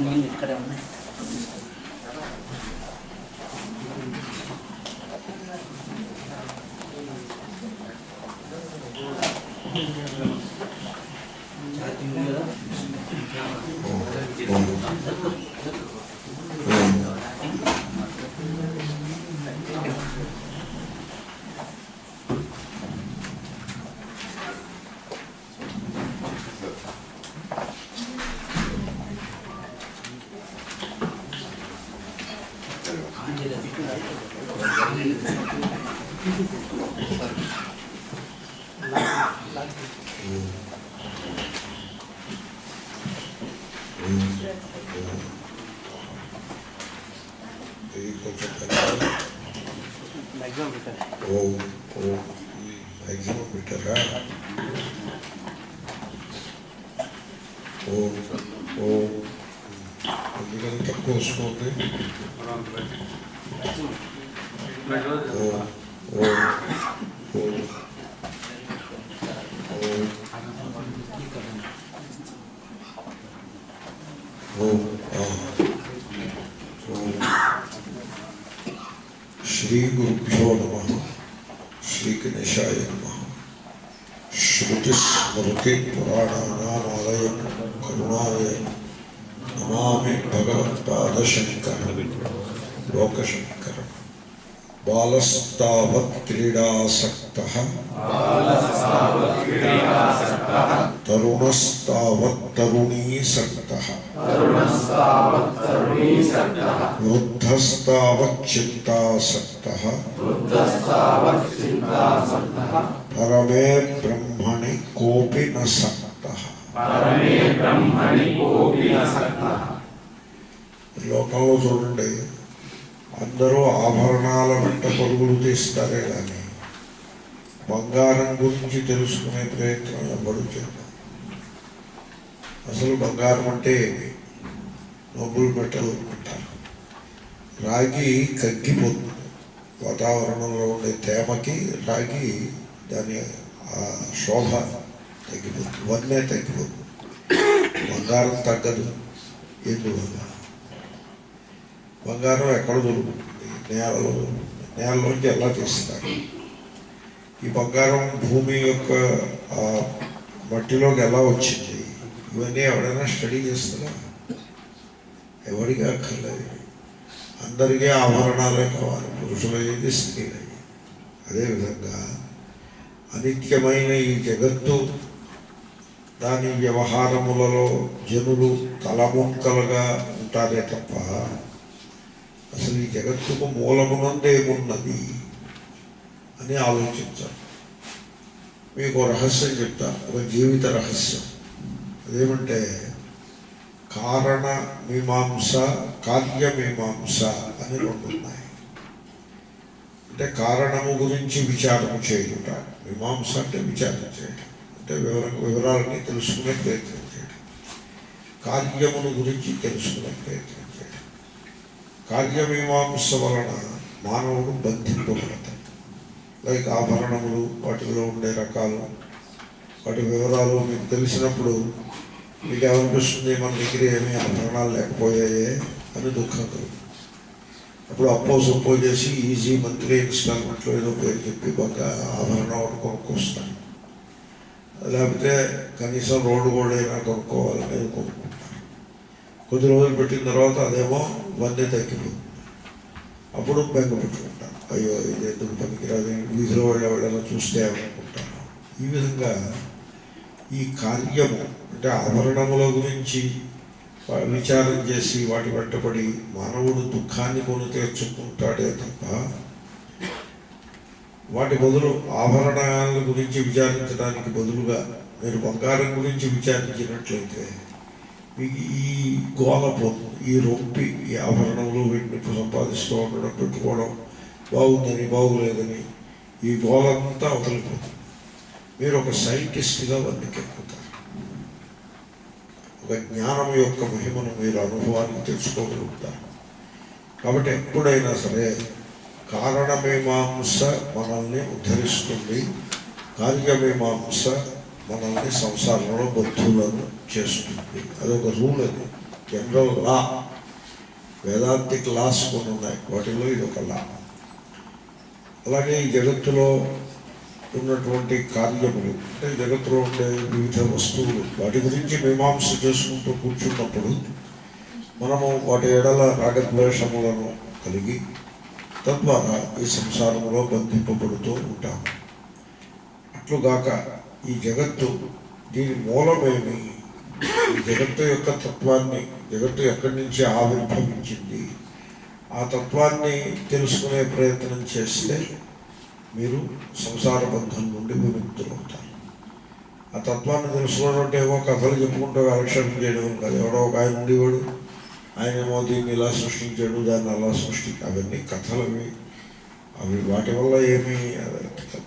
నేను ఇక్కడే ఉన్నాయి. తక్కువ వస్తుంది. శ్రీ గురుభ్యో నమః. శ్రీ గణేశాయ నమః. श्रुतिस्मृति पुराणानामालयं करुणालयं नमामि भगवत्पादशङ्करं लोकशङ्करं. बालस्तावत् क्रीडासक्तः तरुणस्तावत् तरुणीसक्तः वृद्धस्तावत् चिन्तासक्तः परमे ब्रह्मणि कोपि न सक्तः. లోకంలో చూడండి, అందరూ ఆభరణాల వెంట పరుగులు తీస్తారే కానీ బంగారం గురించి తెలుసుకునే ప్రయత్నం ఎవరు చేద్దాం. అసలు బంగారం అంటే ఏమి? నోబుల్ మెటల్ అంటారు. రాగి కగ్గిపోతుంది. వాతావరణంలో ఉండే తేమకి రాగి దాని శోభ తగ్గిపోతుంది, వన్నే తగ్గిపోతుంది. బంగారం తగ్గదు. ఎందువల్ల? బంగారం ఎక్కడ దొరుకుతుంది? నేలలోంచి ఎలా తీస్తారు? ఈ బంగారం భూమి యొక్క మట్టిలోకి ఎలా వచ్చింది? ఇవన్నీ ఎవరైనా స్టడీ చేస్తారా? ఎవరికి అక్కర్లేదు. అందరికీ ఆభరణాలే కావాలి, పురుషులయ్యేది స్త్రీలయ్యేది. అదేవిధంగా అనిత్యమైన ఈ జగత్తు, దాని వ్యవహారములలో జనులు తలముక్కలుగా ఉంటారే తప్ప అసలు ఈ జగత్తుకు మూలమునందేమున్నది అని ఆలోచించాలి. మీకు రహస్యం చెప్తా, ఒక జీవిత రహస్యం. అదేమంటే కారణ మీమాంస, కార్యమీమాంస అని రెండు ఉన్నాయి. అంటే కారణము గురించి విచారణ చేయుట, మీమాంస అంటే విచారణ చేయడం, అంటే వివరాలని తెలుసుకునే ప్రయత్నం చేయడం. కార్యమును గురించి తెలుసుకునే ప్రయత్నం చేయడం. కార్యమీమాంస వలన మానవుడు బంధింపబడతాడు. లైక్ ఆభరణములు, వాటిలో ఉండే రకాలు, వాటి వివరాలు మీకు తెలిసినప్పుడు మీకు ఏమనిపిస్తుంది? మన దగ్గర ఏమీ ఆభరణాలు లేకపోయాయే అని దుఃఖం కలుగుతుంది. అప్పుడు అప్పో చేసి ఈజీ మంత్లీ ఇన్స్టాల్మెంట్లో ఏదో పేరు చెప్పి బాగా ఆభరణం ఒకటి కొనుక్కొస్తాను. లేకపోతే కనీసం రోడ్డు కూడా అయినా కొనుక్కోవాలని కొనుక్కుంటాను. కొద్ది రోజులు పెట్టిన తర్వాత అదేమో వందే తగ్గిపోతుంది. అప్పుడు బెంగ పెట్టుకుంటాను, అయ్యో ఇది ఎందుకు పనికిరాదు, వీధిలో వాళ్ళు ఎవరైనా చూస్తే అనుకుంటాను. ఈ విధంగా ఈ కార్యము అంటే ఆభరణముల గురించి విచారం చేసి వాటి వెంటపడి మానవుడు దుఃఖాన్ని కొని తెచ్చుకుంటాడే తప్ప వాటి బదులు ఆభరణాల గురించి విచారించడానికి బదులుగా మీరు బంగారం గురించి విచారించినట్లయితే మీకు ఈ గోల పోతుంది. ఈ రొంపి, ఈ ఆభరణములు వీటిని సంపాదిస్తూ ఉండడం, పెట్టుకోవడం, బాగుందని బాగులేదని ఈ గోలంతా వదిలిపోతుంది. మీరు ఒక సైంటిస్ట్గా వందికెక్కుతారు. ఒక జ్ఞానం యొక్క మహిమను మీరు అనుభవానికి తెచ్చుకోగలుగుతారు. కాబట్టి ఎప్పుడైనా సరే కారణమీమాంస మనల్ని ఉద్ధరిస్తుంది, కార్యమీమాంస మనల్ని సంసారంలో బద్ధులను చేస్తుంది. అదొక రూల్, అది జనరల్ లా. వేదాంతిక్ లాస్ కొన్ని ఉన్నాయి, వాటిలో ఇది ఒక లా. అలాగే ఈ జగత్తులో ఉన్నటువంటి కార్యములు, అంటే జగత్తులో ఉండే వివిధ వస్తువులు, వాటి గురించి మీమాంస చేసుకుంటూ కూర్చున్నప్పుడు మనము వాటి ఎడల రాగద్వేషములను కలిగి తద్వారా ఈ సంసారంలో బంధింపబడుతూ ఉంటాము. అట్లుగాక ఈ జగత్తు, దీని మూలమేమి, ఈ జగత్తు యొక్క తత్వాన్ని, జగత్తు ఎక్కడి నుంచి ఆవిర్భవించింది, ఆ తత్వాన్ని తెలుసుకునే ప్రయత్నం చేస్తే మీరు సంసార బంధం నుండి విముక్తులవుతారు. ఆ తత్వాన్ని తెలుసుకోవడం అంటే ఏమో కథలు చెప్పుకుంటూ కాలక్షేపం చేయడం కాదు. ఎవడో ఒక ఆయన ఉండేవాడు, ఆయనేమో దీన్ని ఇలా సృష్టించాడు, దాన్ని అలా అవన్నీ కథలు. అవి వాటి వల్ల ఏమీ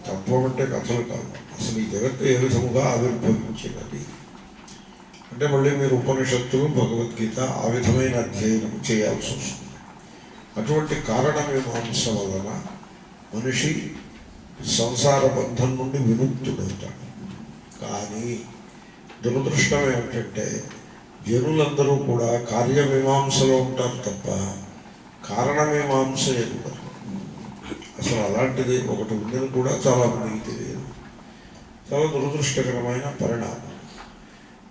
తత్వం అంటే కథలు కాదు. అసలు ఈ జగత్తు ఏ విధముగా ఆవిర్భవించినది అంటే మళ్ళీ మీరు ఉపనిషత్తులు, భగవద్గీత ఆ విధమైన అధ్యయనం చేయాల్సి వస్తుంది. అటువంటి కారణమీమాంస వలన మనిషి సంసార బంధం నుండి విముక్తుడవుతాడు. కానీ దురదృష్టం ఏమిటంటే జనులందరూ కూడా కార్యమీమాంసలో ఉంటారు తప్ప కారణమీమాంస ఎదుగుతారు. అసలు అలాంటిది ఒకటి ఉందని కూడా చాలా మందికి తెలియదు. చాలా దురదృష్టకరమైన పరిణామం.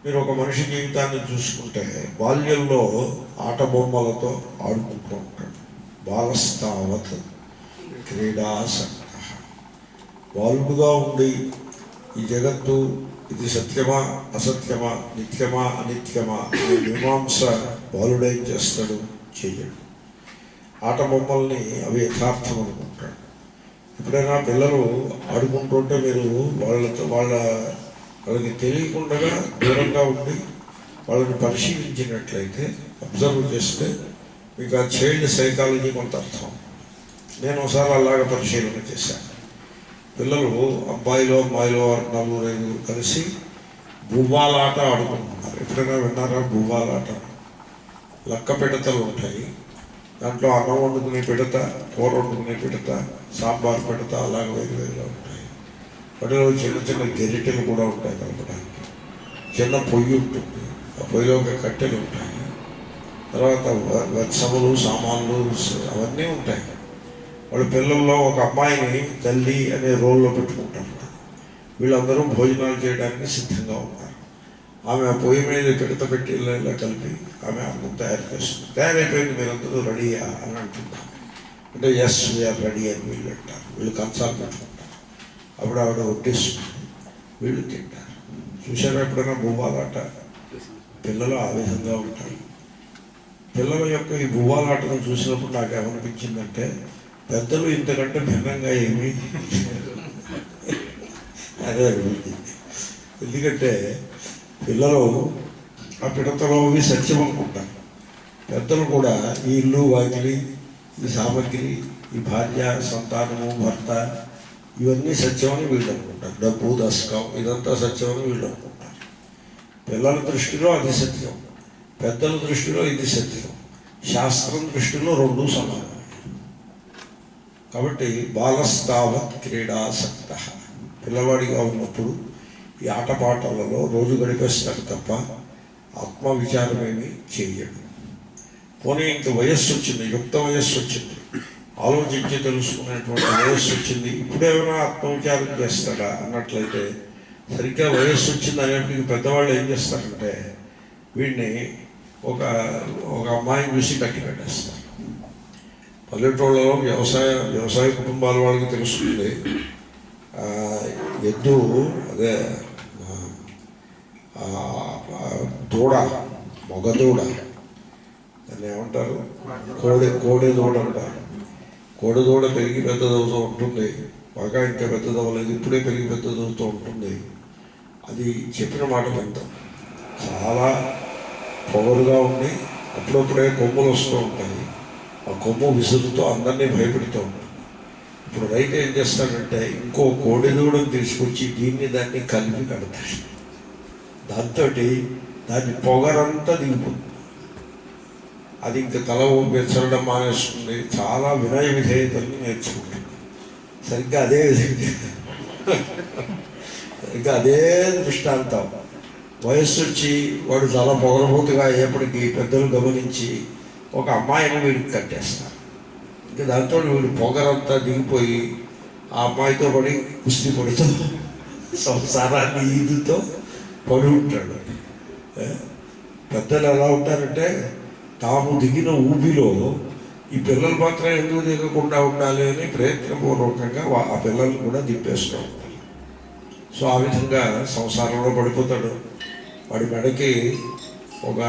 మీరు ఒక మనిషి జీవితాన్ని చూసుకుంటే బాల్యంలో ఆట బొమ్మలతో ఆడుకుంటూ ఉంటాడు. బాలస్తావత్ క్రీడాసక్త. బాలుడుగా ఉండి ఈ జగత్తు ఇది సత్యమా అసత్యమా, నిత్యమా అనిత్యమా అనే మీమాంస బాలుడేం చేస్తాడు? చెయ్యడు. ఆట బొమ్మల్ని అవి యథార్థం అనుకుంటాడు. ఎప్పుడైనా పిల్లలు ఆడుకుంటుంటే మీరు వాళ్ళకి తెలియకుండా దూరంగా ఉండి వాళ్ళని పరిశీలించినట్లయితే, అబ్జర్వ్ చేస్తే మీకు ఆ చైల్డ్ సైకాలజీ కొంత అర్థం. నేను ఒకసారి అలాగ పరిశీలన చేశాను. పిల్లలు అబ్బాయిలో అమ్మాయిలో 4-5 కలిసి భూవాలాట ఆడుకుంటున్నారు. ఎప్పుడైనా విన్నారా భూవాలాట? లక్క పిడతలు ఉంటాయి, దాంట్లో అన్నం వండుకునే పిడత, కూర వండుకునే పిడత, సాంబార్ పిడత, అలాగే వేరువేరుగా ఉంటాయి. వాటిలో చిన్న చిన్న గెరిటెలు కూడా ఉంటాయి కలపడానికి. చిన్న పొయ్యి ఉంటుంది, ఆ పొయ్యిలో ఒక కట్టెలు ఉంటాయి. తర్వాత వత్సములు, సామాన్లు అవన్నీ ఉంటాయి. వాళ్ళ పిల్లల్లో ఒక అమ్మాయిని తల్లి అనే రోల్లో పెట్టుకుంటారు. వీళ్ళందరూ భోజనాలు చేయడానికి సిద్ధంగా ఉన్నారు. ఆమె ఆ పొయ్యి మీద పిడత పెట్టి ఇలా కలిపి ఆమె అన్నం తయారు చేస్తుంది. తయారైపోయింది, మీరందరూ రెడీయా అని అంటున్నారు. అంటే ఎస్ వీఆర్ రెడీ అని వీళ్ళు అంటారు. వీళ్ళు కంచాలు పెట్టుకుంటారు. అప్పుడు ఆవిడ వడ్డిస్తుంది, వీళ్ళు తింటారు. చూసారా ఎప్పుడైనా భూవాలాట? పిల్లలు ఆ విధంగా ఉంటారు. పిల్లల యొక్క ఈ భూవాలాటను చూసినప్పుడు నాకు ఏమనిపించిందంటే, పెద్దలు ఇంతకంటే భిన్నంగా ఏమీ అదే అనిపించింది. ఎందుకంటే పిల్లలు ఆ పిడతలో సత్యం అనుకుంటారు. పెద్దలు కూడా ఈ ఇల్లు, వాకిలి, ఈ సామగ్రి, ఈ భార్య, సంతానము, భర్త, ఇవన్నీ సత్యమని వీళ్ళు అనుకుంటారు. డబ్బు, దశకం, ఇదంతా సత్యమని వీళ్ళు అనుకుంటారు. పిల్లల దృష్టిలో అది సత్యం, పెద్దల దృష్టిలో ఇది సత్యం, శాస్త్రం దృష్టిలో రెండూ సమానం. కాబట్టి బాలస్తావత్ క్రీడాసక్త. పిల్లవాడిగా ఉన్నప్పుడు ఈ ఆటపాటలలో రోజు గడిపేస్తాడు తప్ప ఆత్మవిచారమేమి చేయడు. పోనీ ఇంక వయస్సు వచ్చింది, యుక్త వయస్సు వచ్చింది, ఆలోచించి తెలుసుకునేటువంటి వయస్సు వచ్చింది, ఇప్పుడేమైనా ఆత్మవిచారం చేస్తాడా అన్నట్లయితే, సరిగ్గా వయస్సు వచ్చింది అనేప్పటికీ పెద్దవాళ్ళు ఏం చేస్తారంటే వీడిని ఒక అమ్మాయిని చూసి కట్టి పెట్టేస్తారు. పల్లెటూళ్ళలో వ్యవసాయ కుటుంబాల వాళ్ళకి తెలుస్తుంది. ఎద్దు, అదే దూడ, మగదూడ, దాన్ని ఏమంటారు? కోడెదూడ అంటారు. కోడెదూడ పెరిగి పెద్దదవుతూ ఉంటుంది. బాగా ఇంకా పెద్దదవ్వలేదు, ఇప్పుడే పెరిగి పెద్దదవుతూ ఉంటుంది. అది చెప్పిన మాట వింటాం. చాలా పొగరుగా ఉండి అప్పుడప్పుడే కొమ్ములు వస్తూ ఉంటాయి. ఆ కొమ్ము విసురుతో అందరినీ భయపెడుతూ ఉంటుంది. ఇప్పుడు రైతు ఏం చేస్తాడంటే ఇంకో కోడెదూడని తీసుకొచ్చి దాన్ని కలిపి కడతాడు. దాంతో దాని పొగరంతా దిగిపోతుంది. అది ఇంక తల ఊపించడం మానేస్తుంది. చాలా వినయ విధేయతల్ని నేర్చుకుంటుంది. సరిగ్గా అదే విధంగా ఇంకా అదే దృష్టాంతం. వయస్సు వచ్చి వాడు చాలా పొగరబోతుగా అయ్యేప్పటికీ పెద్దలు గమనించి ఒక అమ్మాయిని వీడికి కట్టేస్తారు. ఇంకా దాంతో వీడు పొగరంతా దిగిపోయి ఆ అమ్మాయితో పడి కుస్తీ పడుతూ సంసారాన్ని ఈదుతో పడి ఉంటాడు. పెద్దలు ఎలా ఉంటారంటే తాము దిగిన ఊబిలో ఈ పిల్లలు మాత్రం ఎందుకు దిగకుండా ఉండాలి అని ప్రయత్నపూర్వకంగా ఆ పిల్లలు కూడా దిప్పేస్తూ ఉంటారు. సో ఆ విధంగా సంసారంలో పడిపోతాడు. వాడి మెడకి ఒక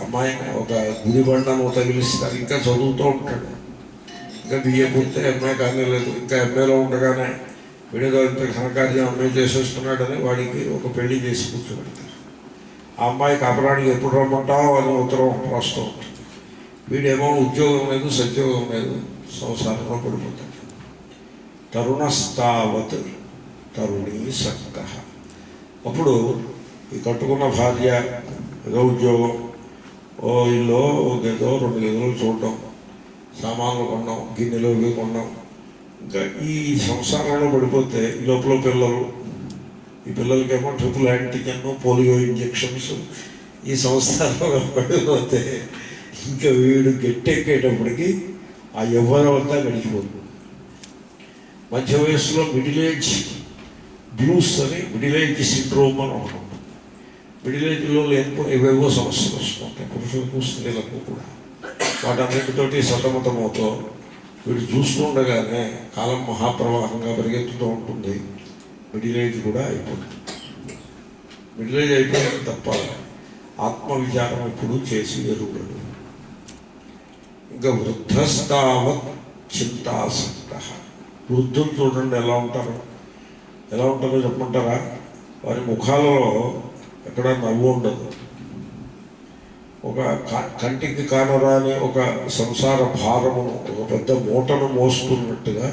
అమ్మాయిని ఒక గుదిబండను తగిలిస్తారు. ఇంకా చదువుతూ ఉంటాడు. ఇంకా బిఏ పూర్తి ఎంఏ కానీ లేదు. ఇంకా ఎంఏలో ఉండగానే వీడితో ఇంత ఘనకార్యం ఎంఏ చేసేస్తున్నాడని వాడికి ఒక పెళ్లి చేసి కూర్చోబెడతారు. ఆ అమ్మాయి కాపరానికి ఎప్పుడు రమ్మంటావు అని ఉత్తరం రాస్తూ ఉంటుంది. వీడేమో ఉద్యోగం లేదు, సద్యోగం లేదు, సంసారంలో పడిపోతాడు. తరుణస్తావత్ తరుణీ సక్త. అప్పుడు ఈ కట్టుకున్న భార్య ఏదో ఉద్యోగం, ఓ ఇల్లు, ఏదో 2 గదులు చూడడం, సామాన్లు కొన్నాం, గిన్నెలు ఇవి కొన్నాం. ఇంకా ఈ సంసారంలో పడిపోతే ఈ లోపల పిల్లలు, ఈ పిల్లలకేమో ట్రిపుల్ యాంటీజన్, పోలియో ఇంజెక్షన్స్, ఈ సంసారంలో పడిపోతే ఇంకా వీడు గట్టెక్కేటప్పటికి ఆ యవ్వనం అంతా గడిచిపోతుంది. మధ్య వయస్సులో మిడిల్ ఏజ్ బ్లూస్ అని, మిడిల్ ఏజ్ సిండ్రోమ్ అని ఉంటుంది. మిడిల్ ఏజ్లో ఏవేవో సమస్యలు వస్తుంటాయి పురుషులకు స్త్రీలకు కూడా. వాటన్నిటితోటి సతమతమవుతూ వీడు చూస్తుండగానే కాలం మహాప్రవాహంగా పరిగెత్తుతూ ఉంటుంది. మిడిల్ ఏజ్ కూడా అయిపోతుంది. మిడిల్ ఏజ్ అయిపోయింది తప్ప ఆత్మవిచారం ఎప్పుడూ చేసి ఎరుగడు. ఇంకా వృద్ధస్తావత్ చింతాసక్త. వృద్ధులు చూడండి ఎలా ఉంటారో. ఎలా ఉంటారో చెప్పమంటారా? వారి ముఖాలలో ఎక్కడ నవ్వు ఉండదు. ఒక కంటికి కానరాని ఒక సంసార భారమును, ఒక పెద్ద మూటను మోస్తున్నట్టుగా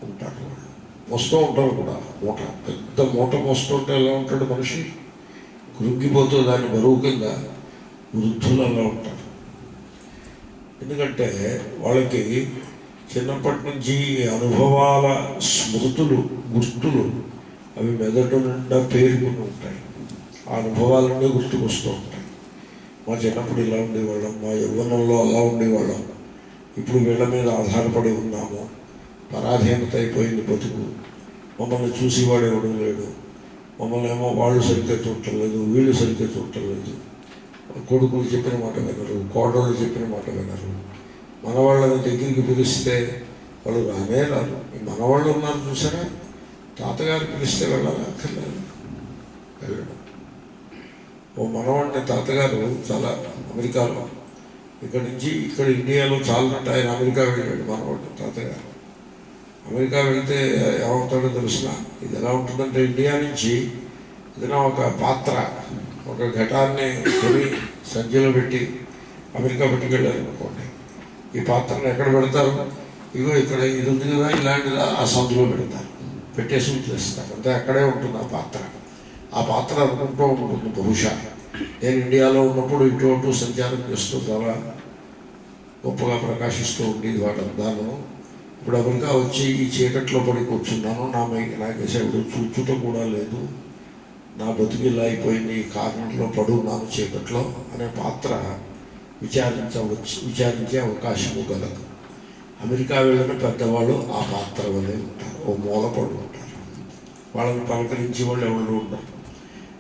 ఉంటారు. వాళ్ళు మోస్తూ ఉంటారు కూడా. మూట, పెద్ద మూట మోస్తుంటే ఎలా ఉంటాడు మనిషి? కృంగిపోతూ దాని బరువు కింద వృద్ధులు అలా ఉంటారు. ఎందుకంటే వాళ్ళకి చిన్నప్పటి నుంచి అనుభవాల స్మృతులు, గుర్తులు అవి మెదడు నిండా పేరుకుని ఉంటాయి. ఆ అనుభవాలన్నీ గుర్తుకొస్తూ ఉంటాయి. మా చిన్నప్పుడు ఇలా ఉండేవాళ్ళం, మా యవ్వనంలో అలా ఉండేవాళ్ళం, ఇప్పుడు వీళ్ళ మీద ఆధారపడి ఉన్నాము, పరాధీనత అయిపోయింది బతుకు, మమ్మల్ని చూసేవాడు ఎవడు లేడు, మమ్మల్ని ఏమో వాళ్ళు సరిగ్గా చూడలేదు, వీళ్ళు సరిగ్గా చూడలేదు, కొడుకులు చెప్పిన మాట వినరు, కోడళ్ళు చెప్పిన మాట వినరు, మనవాళ్ళని దగ్గరికి పిలిస్తే వాళ్ళు రానే రారు. ఈ మనవాళ్ళు ఉన్నారు చూసారా, తాతగారు పిలిస్తే వెళ్ళాలి, అక్కర్లేదు, వెళ్ళడం. ఓ మనవాడిని తాతగారు చాలా అమెరికాలో, ఇక్కడ నుంచి ఇక్కడ ఇండియాలో చాలంటే ఆయన అమెరికా వెళ్ళాడు. మనవాడు తాతగారు అమెరికా వెళ్తే ఏమవుతాడో తెలిసిన, ఇది ఎలా ఉంటుందంటే ఇండియా నుంచి ఏదైనా ఒక పాత్ర, ఒక ఘటాన్ని కొని సంచిలో పెట్టి అమెరికా పట్టుకెళ్ళారు అనుకోండి. ఈ పాత్రను ఎక్కడ పెడతారు? ఇగో ఇక్కడ ఇది ఉంది కదా, ఇలాంటిదా ఆ సందులో పెడతారు, పెట్టేసి ఉంచేస్తారు. అంతే, అక్కడే ఉంటుంది ఆ పాత్ర. ఆ పాత్ర అనుకుంటూ ఉంటుంది బహుశా నేను ఇండియాలో ఉన్నప్పుడు ఇటు అటు సంచారం చేస్తూ చాలా గొప్పగా ప్రకాశిస్తూ ఉండేది వాటంతాను. ఇప్పుడు అమెరికా వచ్చి ఈ చీకట్లో పడి కూర్చున్నాను, నాకేసాడు చూచుట కూడా లేదు, నా బతుకు ఇలా అయిపోయింది, ఈ కారణంలో పడున్నాను చీకట్లో అనే పాత్ర విచారించే అవకాశము కలదు. అమెరికా వెళ్ళిన పెద్దవాళ్ళు ఆ పాత్ర వల్లే ఉంటారు, ఓ మూలపడి ఉంటారు. వాళ్ళని పలకరించి వాళ్ళు ఎవరు ఉంటారు,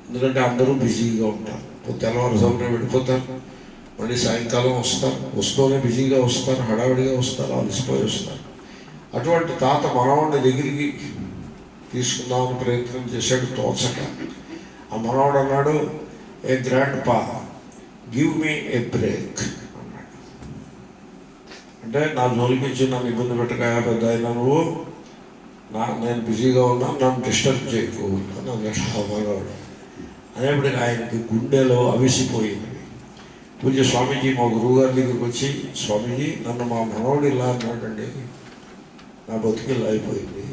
ఎందుకంటే అందరూ బిజీగా ఉంటారు. తెల్లవారుజామున వెళ్ళిపోతారు, మళ్ళీ సాయంకాలం వస్తారు, వస్తూనే బిజీగా వస్తారు, హడావిడిగా వస్తారు, అలసిపోయి వస్తారు. అటువంటి తాత మనవాడిని దగ్గరికి తీసుకుందామని ప్రయత్నం చేశాడు, తోచక. ఆ మనవాడు అన్నాడు, ఏ గ్రాండ్ పా, గివ్ మీ ఏ బ్రేక్ అన్నాడు. అంటే నా జోలికి ఇచ్చి నన్ను ఇబ్బంది పెట్టగా పెద్ద అయినా నువ్వు, నేను బిజీగా ఉన్నా, నన్ను డిస్టర్బ్ చేయకు అని అన్నాడు మనవాడు. అనేప్పటికీ ఆయనకి గుండెలో అవిసిపోయింది. పూజ్య స్వామీజీ మా గురువుగారి దగ్గరికి వచ్చి, స్వామీజీ నన్ను మా మనవాడు ఇలా అన్నాడండి, నా బతుకు ఇలా అయిపోయింది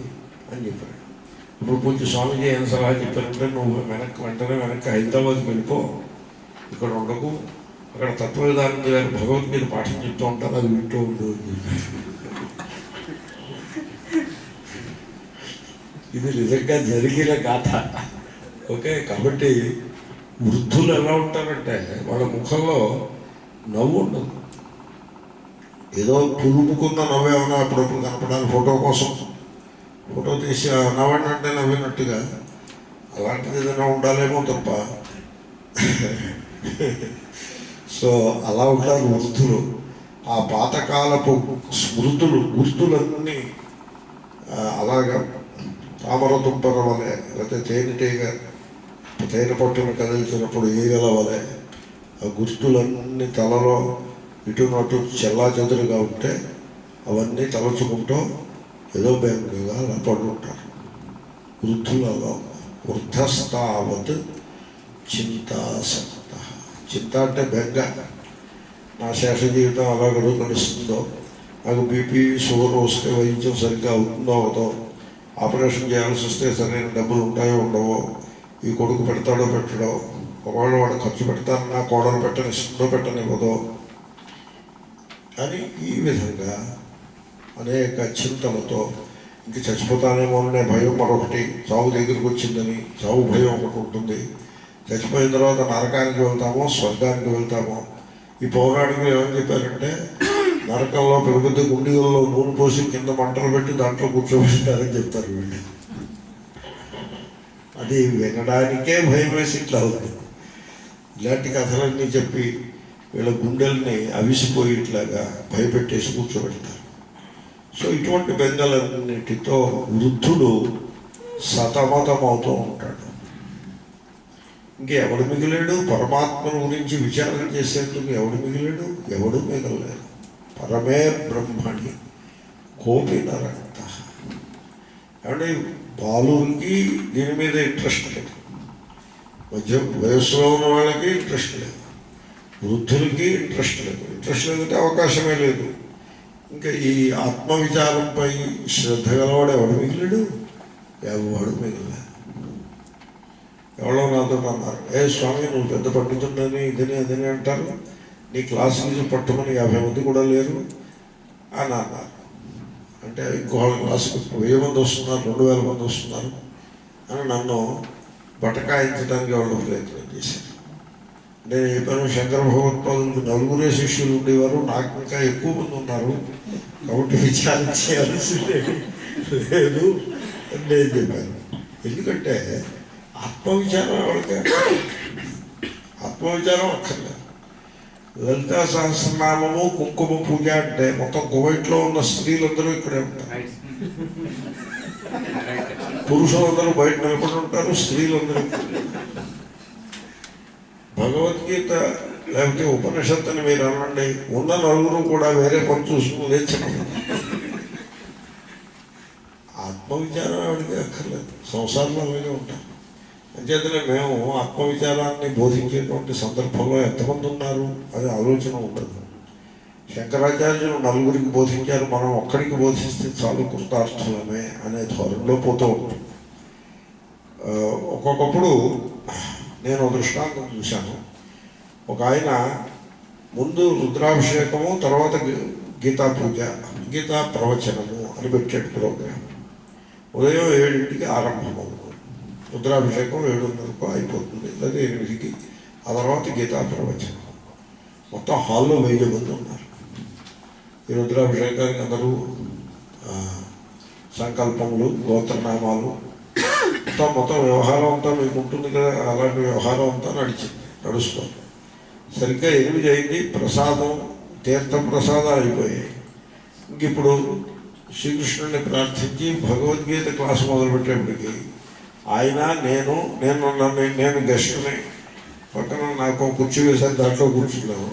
అని చెప్పాడు. ఇప్పుడు పూజ్య స్వామీజీ ఏం సలహా చెప్పారంటే, నువ్వు వెంటనే వెనక్కి హైదరాబాద్కి వెళ్ళిపో, ఇక్కడ ఉండకు, అక్కడ తత్వవిధానం గారు భగవద్గీత పాఠం చెప్తూ ఉంటారు, అది వింటూ ఉండు అని చెప్పారు. ఇది నిజంగా జరిగిన గాథ. ఓకే, కాబట్టి వృద్ధులు ఎలా ఉంటారంటే వాళ్ళ ముఖంలో నవ్వు ఉండదు. ఏదో పులుముకున్న నవ్వేమన్నా అప్పుడప్పుడు కనపడాలి ఫోటో కోసం, ఫోటో తీసి నవ్వండి అంటే నవ్వినట్టుగా అలాంటిది ఏదైనా ఉండాలేమో తప్ప. సో అలా ఉంటారు వృద్ధులు. ఆ పాతకాలపు స్మృతులు గుర్తులన్నీ అలాగా తామర దుంపల వలె, లేకపోతే తేనెటీగ తేనె పట్టును కదిలిచినప్పుడు ఈగల వలె ఆ గుర్తులన్నీ తలలో ఇటునటు చెల్లా చెదురుగా ఉంటే అవన్నీ తలచుకుంటూ ఏదో బెంగగా అలా పడుకుంటారు వృద్ధులు. అలా వృద్ధస్థావత్ చింతాసక్త. చింత అంటే బెంగ. నా శేష జీవితం అలా గడుస్తూ నాకు బీపీ షుగర్ వస్తే వైద్యం సరిగ్గా అవుతుందో అవుతో, ఆపరేషన్ చేయాల్సి వస్తే సరైన డబ్బులు ఉంటాయో ఉండవో, ఈ కొడుకు పెడతాడో పెట్టడో, ఒకవేళ వాడు ఖర్చు పెడతారన్నా కోడలు పెట్టనిస్తుందో పెట్టనివ్వదో అని ఈ విధంగా అనేక చింతలతో ఇంక చచ్చిపోతానేమో అనే భయం మరొకటి, చావు దగ్గరికి వచ్చిందని చావు భయం ఒకటి ఉంటుంది. చచ్చిపోయిన తర్వాత నరకానికి వెళ్తామో స్వర్గానికి వెళ్తామో. ఈ పౌరాణికులు ఏమని చెప్పారంటే నరకంలో పెద్ద పెద్ద గుండీలలో నూనె పోసి కింద మంటలు పెట్టి దాంట్లో కూర్చోబెట్టారని చెప్తారు వీళ్ళు. అది వినడానికే భయం వేసి ఇట్లా అవుతుంది. ఇలాంటి కథలన్నీ చెప్పి వీళ్ళ గుండెల్ని అవిసిపోయి ఇట్లాగా భయపెట్టేసి కూర్చోబెడతారు. సో ఇటువంటి బెంగలన్నిటితో వృద్ధుడు సతమతమవుతూ ఉంటాడు. ఇంకెవడు మిగిలాడు? పరమాత్మను గురించి విచారణ చేసేందుకు ఎవడు మిగిలాడు? ఎవడు మిగలలేదు. పరమే బ్రహ్మణి కోపిన రక్త. అంటే బాలుకి దీని మీద ఇంట్రెస్ట్ లేదు, మధ్య వయస్సులో ఉన్న వాళ్ళకి ఇంట్రెస్ట్ లేదు, వృద్ధులకి ఇంట్రెస్ట్ లేదు. ఇంట్రెస్ట్ లేదంటే అవకాశమే లేదు. ఇంకా ఈ ఆత్మవిచారంపై శ్రద్ధ గలవాడు ఎవడు మిగిలాడు? ఎవడు మిగిలేదు. ఎవరో నాతో అన్నారు, స్వామి నువ్వు పెద్ద పండితుండని ఇదని అదని అంటారు, నీ క్లాస్ ఫీజు పట్టుమని 50 మంది కూడా లేరు అని అన్నారు. అంటే ఇంకొక క్లాసుకు 1000 మంది వస్తున్నారు, 2000 మంది వస్తున్నారు అని నన్ను బటకాయించడానికి వాళ్ళు ప్రయత్నం చేశారు. నేను చెప్పాను, శంకర భగవత్పాదులకు 4 శిష్యులు ఉండేవారు, నాకు ఇంకా ఎక్కువ మంది ఉన్నారు, కాబట్టి విచారం చేయాల్సి లేదు అని నేను చెప్పాను. ఎందుకంటే ఆత్మవిచారం ఎవరికి? ఆత్మవిచారం అక్కర్లేదు. లలితా సహస్రనామము కుంకుమ పూజ అంటే మొత్తం కువైట్లో ఉన్న స్త్రీలందరూ ఇక్కడే ఉంటారు, పురుషులందరూ బయట నిలబడి ఉంటారు, స్త్రీలందరూ. భగవద్గీత లేకపోతే ఉపనిషత్తు అని మీరు అనండి, ఉన్న 4 కూడా వేరే పని చూసుకుని లేచండి. ఆత్మవిచారం ఎవరికి అక్కర్లేదు, సంసారంలో అలాగే ఉంటారు. అంచేతనే మేము ఆత్మవిచారాన్ని బోధించేటువంటి సందర్భంలో ఎంతమంది ఉన్నారు అది ఆలోచన ఉండదు. శంకరాచార్యులు 4 బోధించారు, మనం ఒక్కడికి బోధిస్తే చాలు కృతార్థులమే అనే ధోరణిలో పోతూ ఉంటాం. ఒక్కొక్కప్పుడు నేను దృష్టాంతం చూశాను. ఒక ఆయన ముందు రుద్రాభిషేకము, తర్వాత గీతా పూజ, గీతా ప్రవచనము అని పెట్టాడు ప్రోగ్రాం. ఉదయం 7ంటికి ఆరంభమవుతుంది, రుద్రాభిషేకం 7:30కు అయిపోతుంది, లేదా 8కి. ఆ తర్వాత గీతా ప్రవచనం. మొత్తం హాల్లో 1000 మంది ఉన్నారు. ఈ రుద్రాభిషేకానికి అందరూ సంకల్పములు, గోత్రనామాలు, మొత్తం వ్యవహారం అంతా మీకు ఉంటుంది కదా, అలాంటి వ్యవహారం అంతా నడుస్తుంది. సరిగ్గా 8 అయింది, ప్రసాదం, తీర్థ ప్రసాదం అయిపోయాయి. ఇంక ఇప్పుడు శ్రీకృష్ణుడిని ప్రార్థించి భగవద్గీత క్లాసు మొదలుపెట్టేప్పటికి ఆయన నేను గెస్టుని, పక్కన నాకు కుర్చీ వేసాను, దాంట్లో కూర్చున్నాను.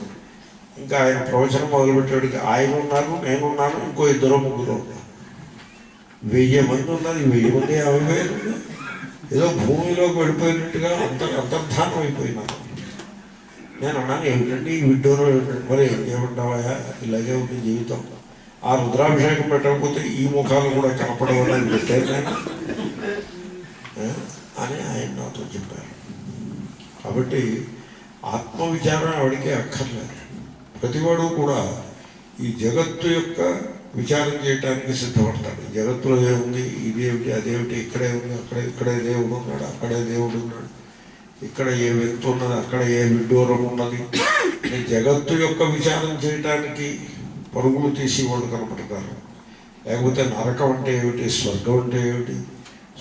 ఇంకా ఆయన ప్రవచనం మొదలుపెట్టేటికి ఆయన ఉన్నారు, నేనున్నాను, ఇంకో 2-3 ఉన్నారు. 1000 మంది ఉన్నారు. 1000 మంది 50,000 ఏదో భూమిలోకి వెళ్ళిపోయినట్టుగా అంతర్ధానం అయిపోయినాను. నేను అన్నాను, ఏమిటండి ఈ విడ్డూరం ఏమిటండి? మరి ఏమంటావా, ఇలాగే ఉంది జీవితం. ఆ రుద్రాభిషేకం పెట్టకపోతే ఈ ముఖాలు కూడా కనపడవని పెట్టాను నేను అని ఆయన నాతో చెప్పారు. కాబట్టి ఆత్మవిచారం ఎవరికీ అక్కర్లేదు. ప్రతివాడు కూడా ఈ జగత్తు యొక్క విచారం చేయడానికి సిద్ధపడతాడు. జగత్తులో ఏముంది, ఇదేమిటి అదేమిటి, ఇక్కడే ఉంది, ఇక్కడే దేవుడు ఉన్నాడు, అక్కడే దేవుడు ఉన్నాడు, ఇక్కడ ఏ వ్యక్తి ఉన్నది, అక్కడ ఏ విడ్డూరం ఉన్నది. జగత్తు యొక్క విచారం చేయటానికి పరుగులు తీసి వాళ్ళు కనపడతారు. లేకపోతే నరకం అంటే ఏమిటి, స్వర్గం అంటే ఏమిటి,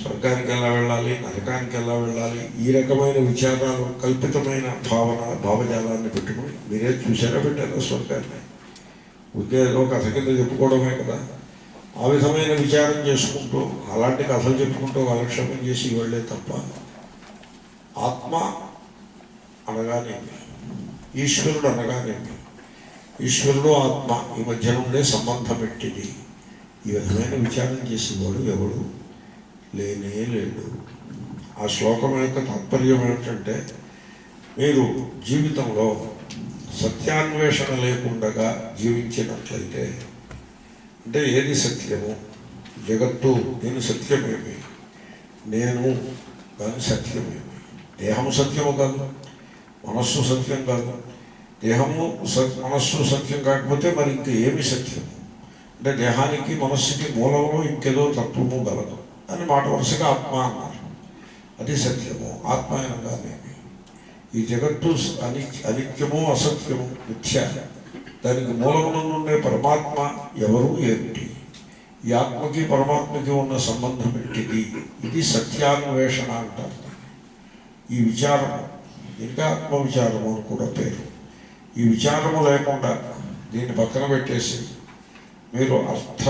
స్వర్గానికి ఎలా వెళ్ళాలి, నరకానికి ఎలా వెళ్ళాలి, ఈ రకమైన విచారాలు, కల్పితమైన భావజాలాన్ని పెట్టుకుని మీరే చూసారా పెట్టారా స్వర్గాన్ని? ఉద్యోగం కథ కింద చెప్పుకోవడమే కదా. ఆ విధమైన విచారం చేసుకుంటూ అలాంటి కథలు చెప్పుకుంటూ కాలక్షేపం చేసి వెళ్ళే తప్ప ఆత్మ అనగానేమి, ఈశ్వరుడు అనగానేమి, ఈశ్వరుడు ఆత్మ ఈ మధ్య ఉండే సంబంధం పెట్టింది. ఈ విధమైన విచారం చేసేవాడు ఎవడు లేనే లేడు. ఆ శ్లోకం యొక్క తాత్పర్యం ఏమిటంటే, మీరు జీవితంలో సత్యాన్వేషణ లేకుండా జీవించినట్లయితే, అంటే ఏది సత్యము, జగత్తు నేను సత్యమేమి, నేను దాని సత్యమేమి, దేహము సత్యము కాదు, మనస్సు సత్యం కాదు. దేహము మనస్సు సత్యం కాకపోతే మరి ఇంక ఏమి సత్యము? అంటే దేహానికి మనస్సుకి మూలంలో ఇంకేదో తత్వము గలదు అని మాట వరుసగా ఆత్మ అన్నారు. అది సత్యము. ఆత్మ అనగానేమి, ఈ జగత్తు అనిత్యము, అసత్యము, మిథ్య, దానికి మూలమునందు ఉండే పరమాత్మ ఎవరు ఏమిటి, ఈ ఆత్మకి పరమాత్మకి ఉన్న సంబంధం ఏంటిది, ఇది సత్యాన్వేషణ అంటారు. ఈ విచారము, ఇంకా ఆత్మవిచారము అని కూడా పేరు. ఈ విచారము లేకుండా దీన్ని పక్కన పెట్టేసి మీరు అర్థ,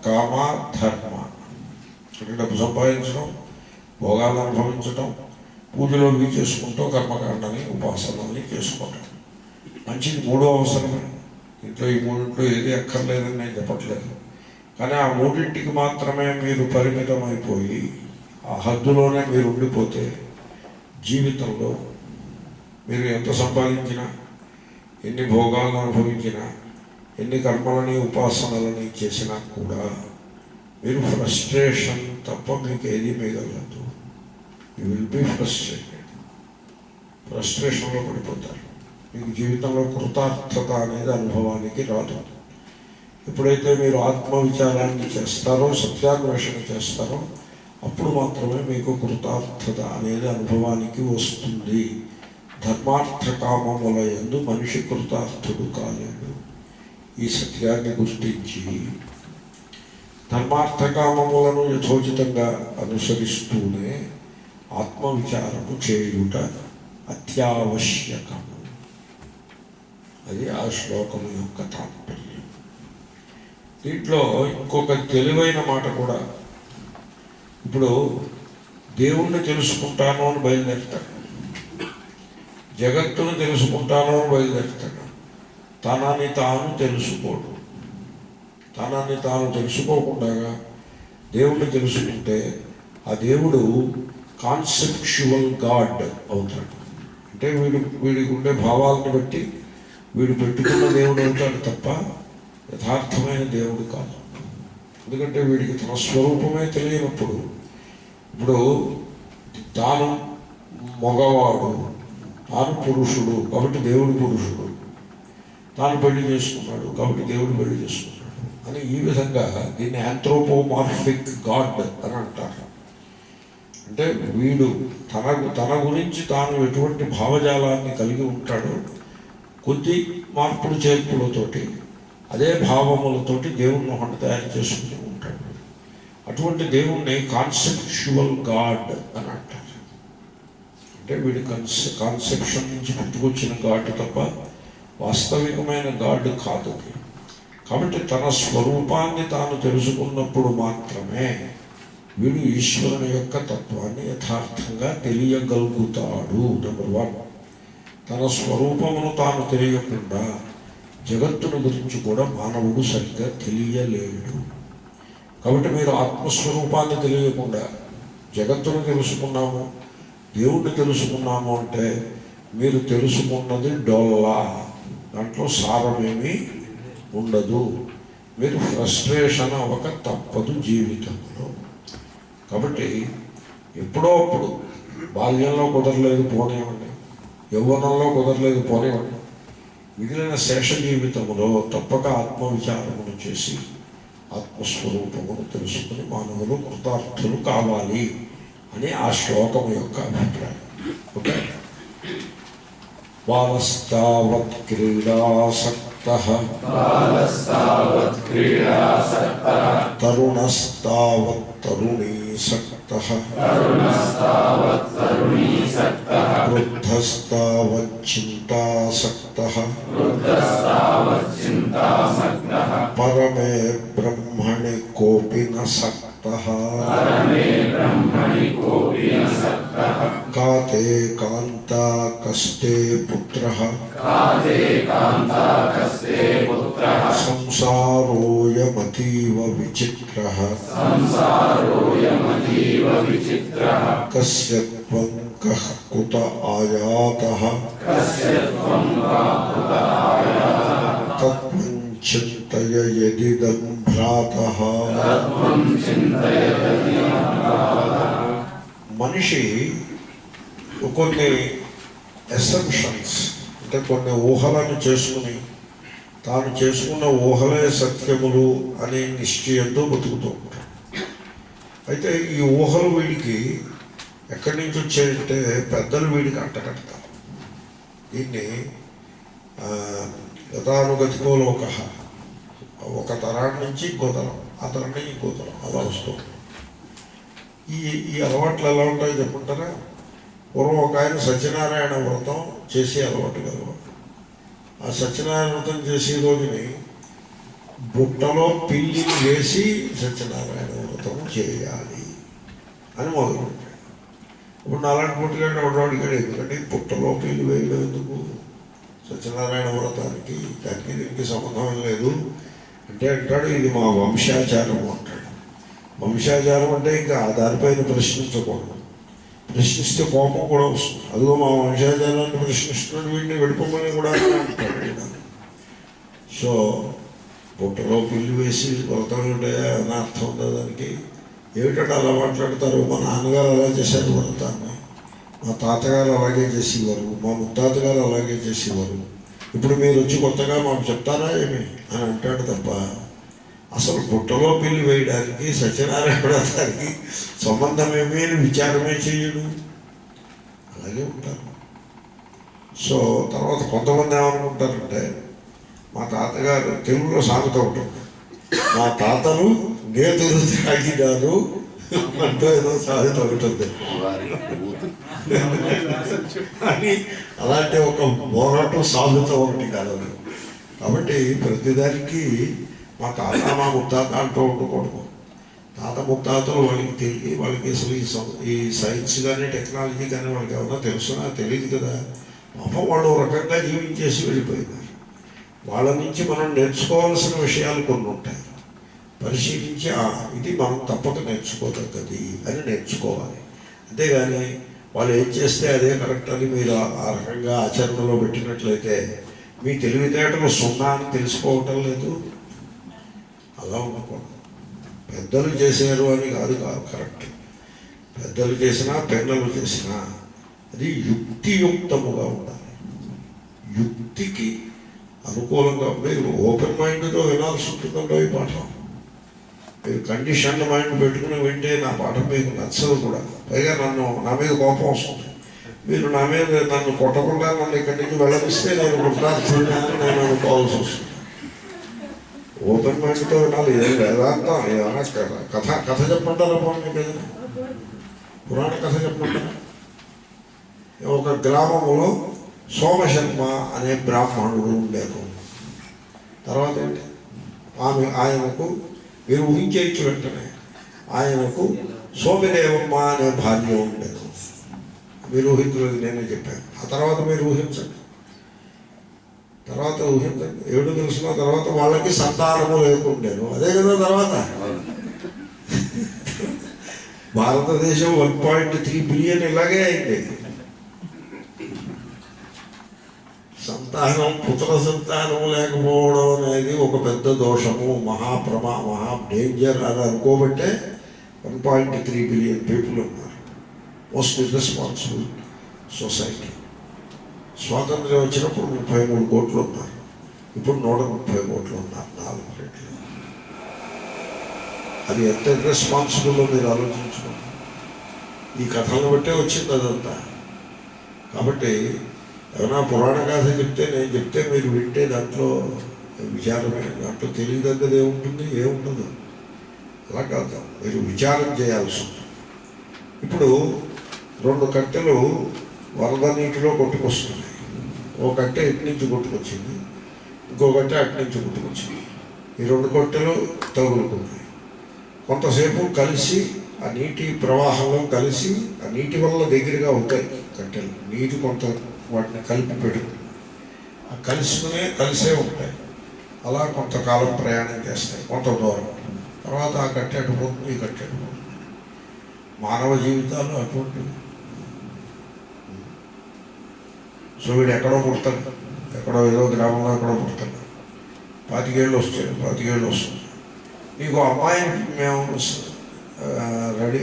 కామ, ధర్మ, అంటే డబ్బు సంపాదించడం, భోగాలు అనుభవించడం, పూజలో చేసుకుంటూ కర్మకాండని ఉపాసనల్ని చేసుకోవటం మంచిది, మూడో అవసరమే. ఇంట్లో ఈ మూడింట్లో ఏది అక్కర్లేదని నేను చెప్పట్లేదు. కానీ ఆ మూడింటికి మాత్రమే మీరు పరిమితమైపోయి ఆ హద్దులోనే మీరు ఉండిపోతే జీవితంలో మీరు ఎంత సంపాదించినా, ఎన్ని భోగాలను అనుభవించినా, ఎన్ని కర్మలని ఉపాసనలని చేసినా కూడా మీరు ఫ్రస్ట్రేషన్ తప్ప మీకు ఏది మిగలదు. You will be frustrated. ఫ్రస్ట్రేషన్లో పడిపోతారు. మీకు జీవితంలో కృతార్థత అనేది అనుభవానికి రాదు. ఎప్పుడైతే మీరు ఆత్మవిచారాన్ని చేస్తారో, సత్యాన్వేషణ చేస్తారో, అప్పుడు మాత్రమే మీకు కృతార్థత అనేది అనుభవానికి వస్తుంది. ధర్మార్థ కామముల యందు మనిషి కృతార్థుడు కాలేడు. ఈ సత్యాన్ని గుర్తించి ధర్మార్థకామములను యథోచితంగా అనుసరిస్తూనే ఆత్మవిచారము చేయుట అత్యావశ్యకము. అది ఆ శ్లోకము యొక్క తాత్పర్యం. దీంట్లో ఇంకొక తెలివైన మాట కూడా, ఇప్పుడు దేవుణ్ణి తెలుసుకుంటాను అని బయలుదేరుతాడు, జగత్తును తెలుసుకుంటాను అని బయలుదేరుతాడు, తనని తాను తెలుసుకోడు. తనని తాను తెలుసుకోకుండా దేవుణ్ణి తెలుసుకుంటే ఆ దేవుడు కాన్సెప్చువల్ గాడ్ అవుతాడు. అంటే వీడికి ఉండే భావాలను బట్టి వీడు పెట్టుకున్న దేవుడు అవుతాడు తప్ప యథార్థమైన దేవుడు కాదు. ఎందుకంటే వీడికి తన స్వరూపమే తెలియనప్పుడు, ఇప్పుడు తాను మగవాడు, తాను పురుషుడు కాబట్టి దేవుడు పురుషుడు, తాను పెళ్లి చేసుకున్నాడు కాబట్టి దేవుడు పెళ్లి చేసుకున్నాడు అని ఈ విధంగా దీన్ని యాంథ్రోపోమార్ఫిక్ గాడ్ అని అంటారు. అంటే వీడు తన గురించి తాను ఎటువంటి భావజాలాన్ని కలిగి ఉంటాడో కొద్ది మార్పులు చేర్పులతోటి అదే భావములతోటి దేవుణ్ణి ఒకటి తయారు చేసుకుని ఉంటాడు. అటువంటి దేవుణ్ణి కాన్సెప్చువల్ గాడ్ అని అంటారు. అంటే వీడి కాన్సెప్షన్ నుంచి పుట్టుకొచ్చిన గాడ్ తప్ప వాస్తవికమైన గాడ్ కాదు. కాబట్టి తన స్వరూపాన్ని తాను తెలుసుకున్నప్పుడు మాత్రమే వీడు ఈశ్వరుని యొక్క తత్వాన్ని యథార్థంగా తెలియగలుగుతాడు. నెంబర్ 1. తన స్వరూపమును తాను తెలియకుండా జగత్తుని గురించి కూడా మానవుడు సరిగ్గా తెలియలేడు. కాబట్టి మీరు ఆత్మస్వరూపాన్ని తెలియకుండా జగత్తును తెలుసుకున్నాము, దేవుణ్ణి తెలుసుకున్నాము అంటే మీరు తెలుసుకున్నది డొల్లా, దాంట్లో సారమేమీ ఉండదు. మీరు ఫ్రస్ట్రేషన్ అవ్వక తప్పదు జీవితంలో. కాబట్టి ఎప్పుడో అప్పుడు బాల్యంలో కుదరలేదు పోనివ్వండి, యవ్వనంలో కుదరలేదు పోనివ్వండి, మిగిలిన శేష జీవితంలో తప్పక ఆత్మవిచారమును చేసి ఆత్మస్వరూపమును తెలుసుకుని మానవులు కృతార్థులు కావాలి అని ఆ శ్లోకం యొక్క అభిప్రాయం. ఓకే. బాలస్తావత్ క్రీడాసక్తః తరుణస్తావత్ తరుణీసక్తః వృద్ధస్తావత్ చింతాసక్తః పరమే బ్రహ్మణి కోపి న సక్తః కాతే కాంతా కష్టే పుత్రః సంసారోయమతీవ విచిత్రః కస్య త్వం కః కుత ఆయాతః తత్వం చింతయ యదిదం భ్రాతః. మనిషి కొన్ని అసంప్షన్స్ అంటే కొన్ని ఊహలను చేసుకుని తాను చేసుకున్న ఊహలే సత్యములు అనే నిశ్చయంతో బతుకుతూ ఉంటాడు. అయితే ఈ ఊహలు వీడికి ఎక్కడి నుంచి వచ్చాయంటే పెద్దలు వీడికి అంటకడతారు. దీన్ని గతానుగతికో లోక, ఒక తరాన్ని నుంచి ఇంకో తరం, ఆ తరం నుంచి ఇంకో తరం అలా వస్తూ ఈ ఈ అలవాట్లు ఎలా ఉంటాయో చెప్పుకుంటారా? పూర్వం ఒక ఆయన సత్యనారాయణ వ్రతం చేసే అలవాటు కలవాడు. ఆ సత్యనారాయణ వ్రతం చేసే రోజుని బుట్టలో పిల్లి వేసి సత్యనారాయణ వ్రతం చేయాలి అని మొదలుపెట్టాడు. ఇప్పుడు నాలాంటి పుట్టుగాడిని ఎవడో అడిగాడు, ఎందుకంటే పుట్టలో పిల్లి వేయడం ఎందుకు? సత్యనారాయణ వ్రతానికి దానికి దీనికి సంబంధం లేదు అంటే అంటాడు, ఇది మా వంశాచారము అంటాడు. వంశాచారం అంటే ఇంకా దానిపైన ప్రశ్నించకూడదు. ప్రశ్నిస్తే కోపం కూడా వస్తుంది. అదిగో మా వంశాచారాన్ని ప్రశ్నిస్తున్నాడు, వీడిని వెళ్ళిపోమని కూడా అంటాడు. సో బుట్టలో పిల్లి వేసి వ్రతం ఉంటాయా అని అర్థం ఉందా దానికి? ఏమిటంటే అలా మాట్లాడతారు. మా నాన్నగారు అలా చేశారు వ్రతాన్ని, మా తాతగారు అలాగే చేసేవారు, మా ముత్తాతగారు అలాగే చేసేవారు, ఇప్పుడు మీరు వచ్చి కొత్తగా మాకు చెప్తారా ఏమి అని అంటాడు తప్ప అసలు బుట్టలో పిల్లి వేయడానికి సత్యనారాయణ వ్రతానికి సంబంధం ఏమీ అని విచారమే చేయడు. అలాగే ఉంటారు. సో తర్వాత కొంతమంది ఏమనుకుంటారంటే, మా తాతగారు తెలుగులో సామెత ఉంటుంది, మా తాతలు నేతలు తాగినారు అంటూ ఏదో సామెత ఉంటుంది అని. అలాంటి ఒక మోరటు సామెత ఒకటి కాదు. కాబట్టి ప్రతిదానికి మా తాత మా ముత్తాత అంటూ ఉండకూడదు. తాత ముత్తాతలు వాళ్ళకి తెలియ, వాళ్ళకి అసలు ఈ సైన్స్ కానీ టెక్నాలజీ కానీ వాళ్ళకి ఏమన్నా తెలుసునా? తెలియదు కదా. పాపం వాళ్ళు రకంగా జీవించేసి వెళ్ళిపోయినారు. వాళ్ళ నుంచి మనం నేర్చుకోవాల్సిన విషయాలు కొన్ని ఉంటాయి. పరిశీలించి ఇది మనం తప్పక నేర్చుకోదగ్గది అని నేర్చుకోవాలి. అంతేగాని వాళ్ళు ఏం చేస్తే అదే కరెక్ట్ అని మీరు ఆ రకంగా ఆచరణలో పెట్టినట్లయితే మీ తెలివితేటలు సున్నా అని తెలుసుకోవటం లేదు. అలా ఉండకూడదు. పెద్దలు చేశారు అని కాదు కరెక్ట్. పెద్దలు చేసినా పిల్లలు చేసినా అది యుక్తియుక్తముగా ఉండాలి. యుక్తికి అనుకూలంగా మీరు ఓపెన్ మైండ్తో వినాల్సి ఉంటుందంటే ఈ పాఠం. మీరు కండిషన్ మైండ్ పెట్టుకుని వింటే నా పాఠం మీకు నచ్చదు కూడా. పైగా నా మీద కోపం వస్తుంది. మీరు నా మీద నన్ను కొట్టకుండా నన్ను ఇక్కడి నుంచి వెళ్ళనిస్తే నేను కృతార్థుడిని నేను అనుకోవాల్సి వస్తుంది. ఓపెన్ మైండ్తో వినాలి. ఏం వేదాంతం ఏమైనా కథ చెప్పంటారా? మీకు ఏదైనా పురాణ కథ చెప్పంటారా? ఒక గ్రామంలో సోమశర్మ అనే బ్రాహ్మణుడు ఉండేరు. తర్వాత ఏంటి, ఆయనకు మీరు ఊహించేయచ్చు వెంటనే ఆయనకు సోమిదేవమ్మ అనే భార్య ఉండేది. మీరు ఊహించలేదు, నేనే చెప్పాను. ఆ తర్వాత మీరు ఊహించండి. ఏడు తెలిసిన తర్వాత వాళ్ళకి సంతానము లేకుండేను. అదే కదా తర్వాత భారతదేశం 1.3 బిలియన్ ఇలాగే అయింది. పుత్ర సంతానము లేకపోవడం అనేది ఒక పెద్ద దోషము, మహా డేంజర్ అని అనుకోబట్టే 1.3 బిలియన్ పీపుల్ ఉన్నారు. Most irresponsible society. స్వాతంత్ర్యం వచ్చినప్పుడు 33 కోట్లు ఉన్నారు, ఇప్పుడు 130 కోట్లు ఉన్నారు, 4 రెట్లు. అది ఎంత రెస్పాన్సిబుల్లో మీరు ఆలోచించుకోండి. ఈ కథలను బట్టే వచ్చింది అదంతా. కాబట్టి ఏమైనా పురాణ గాథ చెప్తే నేను చెప్తే మీరు వింటే దాంట్లో విచారమే, దాంట్లో తెలియదగ్గది ఏముంటుంది, ఏముండదు. అలా కాదు, మీరు విచారం చేయాల్సి ఉంటుంది. ఇప్పుడు 2 కట్టెలు వరద నీటిలో కొట్టుకొస్తున్నాయి. ఓ కట్టె ఇటు నుంచి కొట్టుకొచ్చింది, ఇంకో కట్టె అటు నుంచి కొట్టుకొచ్చింది. ఈ 2 కట్టెలు తగులుకున్నాయి. కొంతసేపు కలిసి ఆ నీటి ప్రవాహంలో కలిసి ఆ నీటి వల్ల దగ్గరగా ఉంటాయి కట్టెలు. నీటి కొంత వాటిని కలిపి పెడుతుంది. ఆ కలిసే ఉంటాయి. అలా కొంతకాలం ప్రయాణం చేస్తాయి, కొంత దూరం. తర్వాత ఆ కట్టె అటు పోతుంది, ఈ కట్టె అటు పోతుంది. మానవ జీవితాలు అటువంటివి. సో వీడు ఎక్కడో పుడతాడు, ఎక్కడో ఏదో గ్రామంలో ఎక్కడో పుడతాడు. 25 ఏళ్ళు వస్తాయి, 25 ఏళ్ళు వస్తుంది. నీకు అమ్మాయిని మేము రెడీ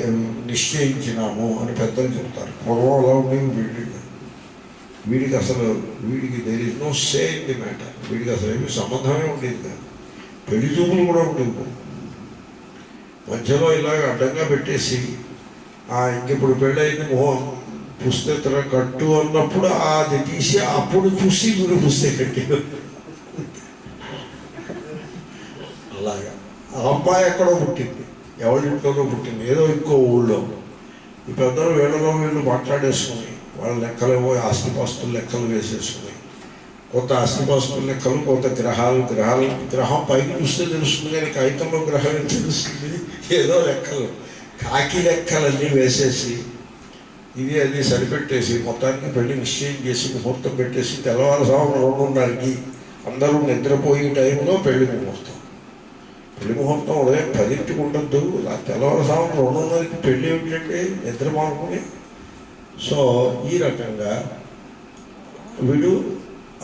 నిశ్చయించినాము అని పెద్దలు చెప్తారు. పూర్వం అలా ఉండేవి. వీడికి there is no say in the matter. వీడికి అసలు ఏమి సంబంధమే ఉండేది కాదు. పెళ్లి చూపులు కూడా ఉండేవి. మధ్యలో ఇలాగ అడ్డంగా పెట్టేసి ఇంకెప్పుడు పెళ్ళయింది మొహం పుస్తెత్తర కట్టు అన్నప్పుడు అది తీసి అప్పుడు చూసి మీరు పుస్తే కట్టి అలాగా. ఆ అమ్మాయి ఎక్కడో పుట్టింది, ఎవరింట్లోనో పుట్టింది, ఏదో ఇంకో ఊళ్ళో. ఈ పెద్దలు వీళ్ళు మాట్లాడేసుకుని వాళ్ళ లెక్కలేవో ఆస్తిపాస్తుల లెక్కలు వేసేసుకుని, కొంత ఆస్తిపాస్తుల లెక్కలు, కొంత గ్రహం పైకి చూస్తే తెలుస్తుంది, కానీ కాగితంలో గ్రహం ఏం తెలుస్తుంది? ఏదో లెక్కలు, కాకి లెక్కలన్నీ వేసేసి ఇది అది సరిపెట్టేసి మొత్తానికి పెళ్లి నిశ్చయం చేసి ముహూర్తం పెట్టేసి తెల్లవారుజామున 2:30కి అందరూ నిద్రపోయే టైంలో పెళ్లి ముహూర్తం. పెళ్లి ముహూర్తం ఉదయం 10ంటికి ఉండద్దు, తెల్లవారుజామున 2:30కి పెళ్ళి ఏమిటండి, నిద్ర మానుకుని. సో ఈ రకంగా వీడు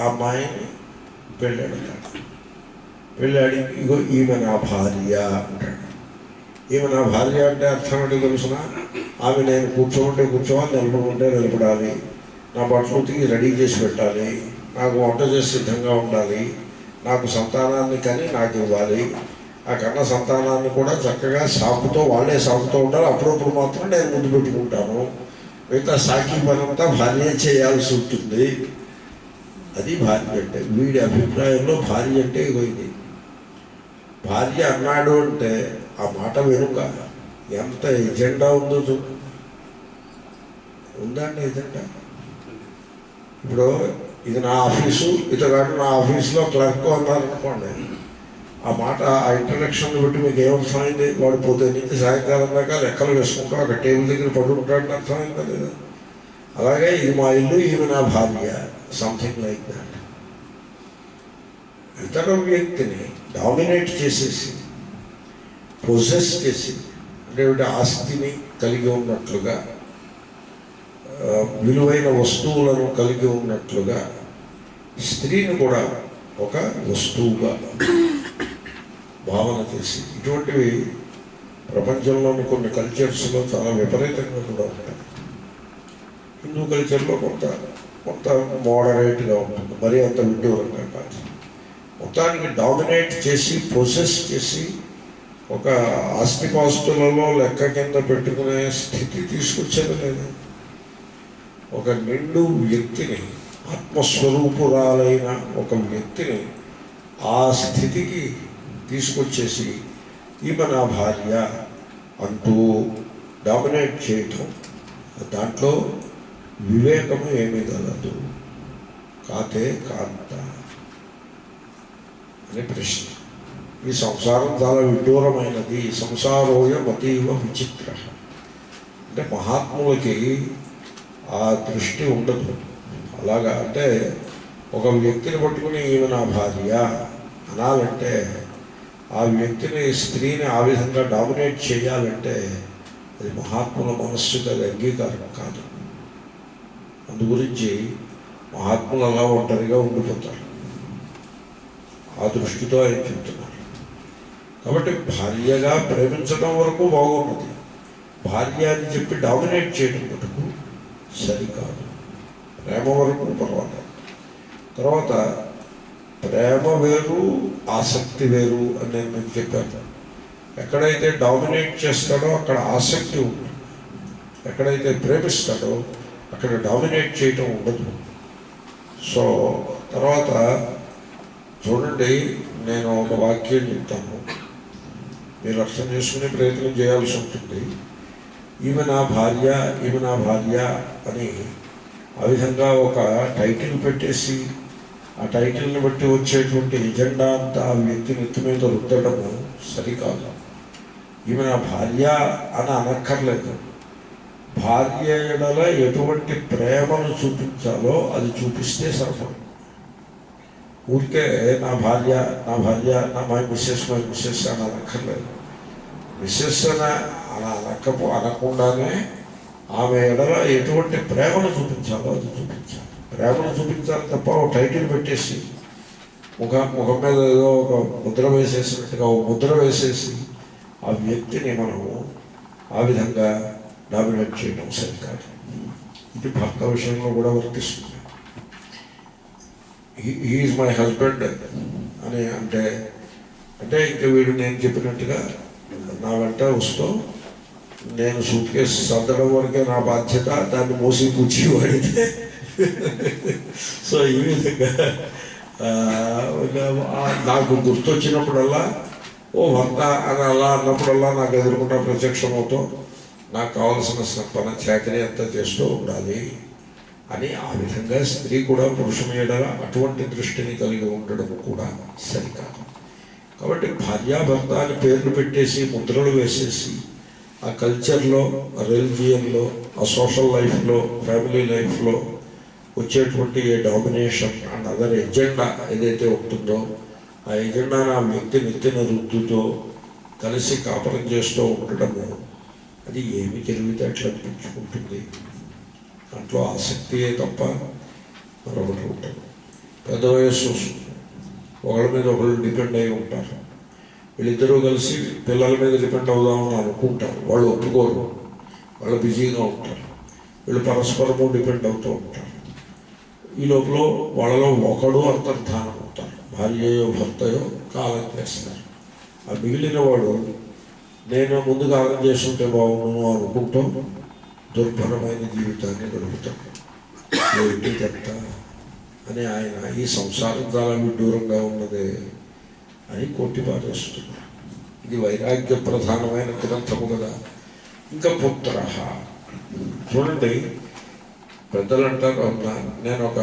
ఆ అమ్మాయిని పెళ్ళాడతాడు. పెళ్ళాడి ఇగో ఈమె నా భార్య అంటాడు. ఈమె నా భార్య అంటే అర్థం ఏంటి తెలుసిన? ఆమె నేను కూర్చోమంటే కూర్చోవాలి, నిలబడుకుంటే నిలబడాలి, నా బట్టలు ఉతికి రెడీ చేసి పెట్టాలి, నాకు వంట చేసి సిద్ధంగా ఉండాలి, నాకు సంతానాన్ని కానీ నాకు ఇవ్వాలి, ఆ కన్న సంతానాన్ని కూడా చక్కగా వాళ్ళే సాకుతూ ఉండాలి. అప్పుడప్పుడు మాత్రం నేను ముందు పెట్టుకుంటాను. మిగతా సాకి పనంతా భార్య చేయాల్సి ఉంటుంది. అది భార్య అంటే. వీడి అభిప్రాయంలో భార్య అంటే ఇది. భార్య అన్నాడు అంటే ఆ మాట వెనుక ఎంత ఎజెండా ఉందో చూడండి. ఉందండి ఎజెండా. ఇప్పుడు ఇది నా ఆఫీసు, ఇతగాడు నా ఆఫీసులో క్లర్క్ అన్నారనుకోండి, ఆ మాట ఆ ఇంట్రడక్షన్లు బట్టి మీకు ఏమర్థమైంది? వాడు పోతే నుంచి సాయంకాలం దాకా లెక్కలు వేసుకుంటూ అక్కడ టేబుల్ దగ్గర పడుకుంటాడని అర్థమైందా లేదా? అలాగే ఇది మా ఇల్లు, ఈమె నా భార్య, సంథింగ్ లైక్ దాట్. ఇతర వ్యక్తిని డామినేట్ చేసేసి, పొజెస్ చేసి, అంటే ఆస్తిని కలిగి ఉన్నట్లుగా, విలువైన వస్తువులను కలిగి ఉన్నట్లుగా స్త్రీని కూడా ఒక వస్తువుగా భావన చేసి, ఇటువంటివి ప్రపంచంలోని కొన్ని కల్చర్స్లో చాలా విపరీతంగా కూడా ఉంటాయి. హిందూ కల్చర్లో కొంత మోడరేట్గా ఉంటుంది, మరీ అంత విడ్డూరంగా కాదు. మొత్తానికి డామినేట్ చేసి, పొసెస్ చేసి, ఒక ఆస్తిపాస్తులలో లెక్క కింద పెట్టుకునే స్థితి తీసుకొచ్చేది లేదు. ఒక నిండు వ్యక్తిని, ఆత్మస్వరూపురాలైన ఒక వ్యక్తిని ఆ స్థితికి తీసుకొచ్చేసి ఈమె నా భార్య అంటూ డామినేట్ చేయటం, దాంట్లో వివేకము ఏమీ కలదు. కాతే కాంత అనే ప్రశ్న. ఈ సంసారం చాలా విడ్డూరమైనది. సంసారోయం అతీవ విచిత్ర. అంటే మహాత్ములకి ఆ దృష్టి ఉండదు. అలాగా అంటే ఒక వ్యక్తిని పట్టుకుని ఈమె నా భార్య అనాలంటే, ఆ వ్యక్తిని, స్త్రీని ఆ విధంగా డామినేట్ చేయాలంటే అది మహాత్ముల మనస్సుకి అది అంగీకారం కాదు. అందుగురించి మహాత్ములు అలా ఒంటరిగా ఉండిపోతారు. ఆ దృష్టితో ఆయన చెప్తున్నారు. కాబట్టి భార్యగా ప్రేమించడం వరకు బాగున్నది. భార్య అని చెప్పి డామినేట్ చేయడం మటుకు సరికాదు. ప్రేమ వరకు పర్వాలేదు. తర్వాత ప్రేమ వేరు, ఆసక్తి వేరు అని నేను మీకు చెప్పాను. ఎక్కడైతే డామినేట్ చేస్తాడో అక్కడ ఆసక్తి ఉంటుంది, ఎక్కడైతే ప్రేమిస్తాడో అక్కడ డామినేట్ చేయటం ఉండదు. సో తర్వాత చూడండి, నేను ఒక వాక్యం చెప్తాను, మీరు అర్థం చేసుకునే ప్రయత్నం చేయాల్సి ఉంటుంది. ఈమె నా భార్య, ఈమె నా భార్య అని ఆ విధంగా ఒక టైటిల్ పెట్టేసి ఆ టైటిల్ని బట్టి వచ్చేటువంటి ఎజెండా అంతా ఆ వ్యక్తి నెత్తి మీద రుద్దడము సరికాదు. ఈమె నా భార్య అని అనక్కర్లేదు. భార్య ఎడల ఎటువంటి ప్రేమను చూపించాలో అది చూపిస్తే సరిపడు. ఊరికే నా భార్య నా భార్య నా మై మిస్సెస్ అని అనక్కర్లేదు. మిస్సెస్ అని అనకుండానే ఆమె ఎడల ఎటువంటి ప్రేమను చూపించాలో అది చూపించాలి. ప్రేమను చూపించాలి తప్ప ఒక టైటిల్ పెట్టేసి ముఖం మీద ఏదో ఒక ముద్ర వేసేసినట్టుగా ఒక ముద్ర వేసేసి ఆ వ్యక్తిని మనము ఆ విధంగా డామినేట్ చేయడం సరికాదు. ఇది భర్త విషయంలో కూడా వర్తిస్తుంది. ఈజ్ మై హస్బెండ్ అని అంటే ఇంకా వీడు నేను చెప్పినట్టుగా నా వెంట వస్తూ నేను సూట్ కేసు సర్దడం వరకే నా బాధ్యత, దాన్ని మోసి పూచి వాడితే సో ఈ విధంగా నాకు గుర్తొచ్చినప్పుడల్లా ఓ భర్త అని అలా అన్నప్పుడల్లా నాకు ఎదుర్కొన్న ప్రత్యక్షమవుతూ నాకు కావాల్సిన పని చాకరీ అంతా చేస్తూ ఉండాలి అని ఆ విధంగా స్త్రీ కూడా పురుషుని ఎడల అటువంటి దృష్టిని కలిగి ఉండడం కూడా సరికాదు. కాబట్టి భార్యాభర్త అని పేర్లు పెట్టేసి ముద్రలు వేసేసి ఆ కల్చర్లో, ఆ రిలిజియన్లో, ఆ సోషల్ లైఫ్లో, ఫ్యామిలీ లైఫ్లో వచ్చేటువంటి ఏ డామినేషన్ అండ్ అదర్ ఎజెండా ఏదైతే ఉంటుందో ఆ ఎజెండాను ఆ వ్యక్తి నెత్తిన రుద్దుతో కలిసి కాపురం చేస్తూ ఉండడము అది ఏమి తెలివితేటలు అనిపించుకుంటుంది. దాంట్లో ఆసక్తియే తప్ప మరొకటి ఉంటుంది. పెద్ద వయస్సు వస్తుంది, ఒకళ్ళ మీద ఒకళ్ళు డిపెండ్ అయి ఉంటారు. వీళ్ళిద్దరూ కలిసి పిల్లల మీద డిపెండ్ అవుదామని అనుకుంటారు, వాళ్ళు ఒప్పుకోరు, వాళ్ళు బిజీగా ఉంటారు. వీళ్ళు పరస్పరము డిపెండ్ అవుతూ ఉంటారు. ఈ లోపల వాళ్ళలో ఒకడు అంతర్ధానం అవుతారు, భార్యయో భర్తయో కాలం చేస్తారు. ఆ మిగిలిన వాడు నేను ముందు కాలం చేస్తుంటే బాగున్నాను అనుకుంటూ దుర్భరమైన జీవితాన్ని గడుపుతాడు. ఏమిటి చెప్తా అని ఆయన ఈ సంసారం చాలా విడ్డూరంగా ఉన్నదే అని కొట్టిపారేస్తున్నారు. ఇది వైరాగ్య ప్రధానమైన గ్రంథము కదా. ఇంకా పుత్ర చూడండి, పెద్దలు అంటారు, నేను ఒక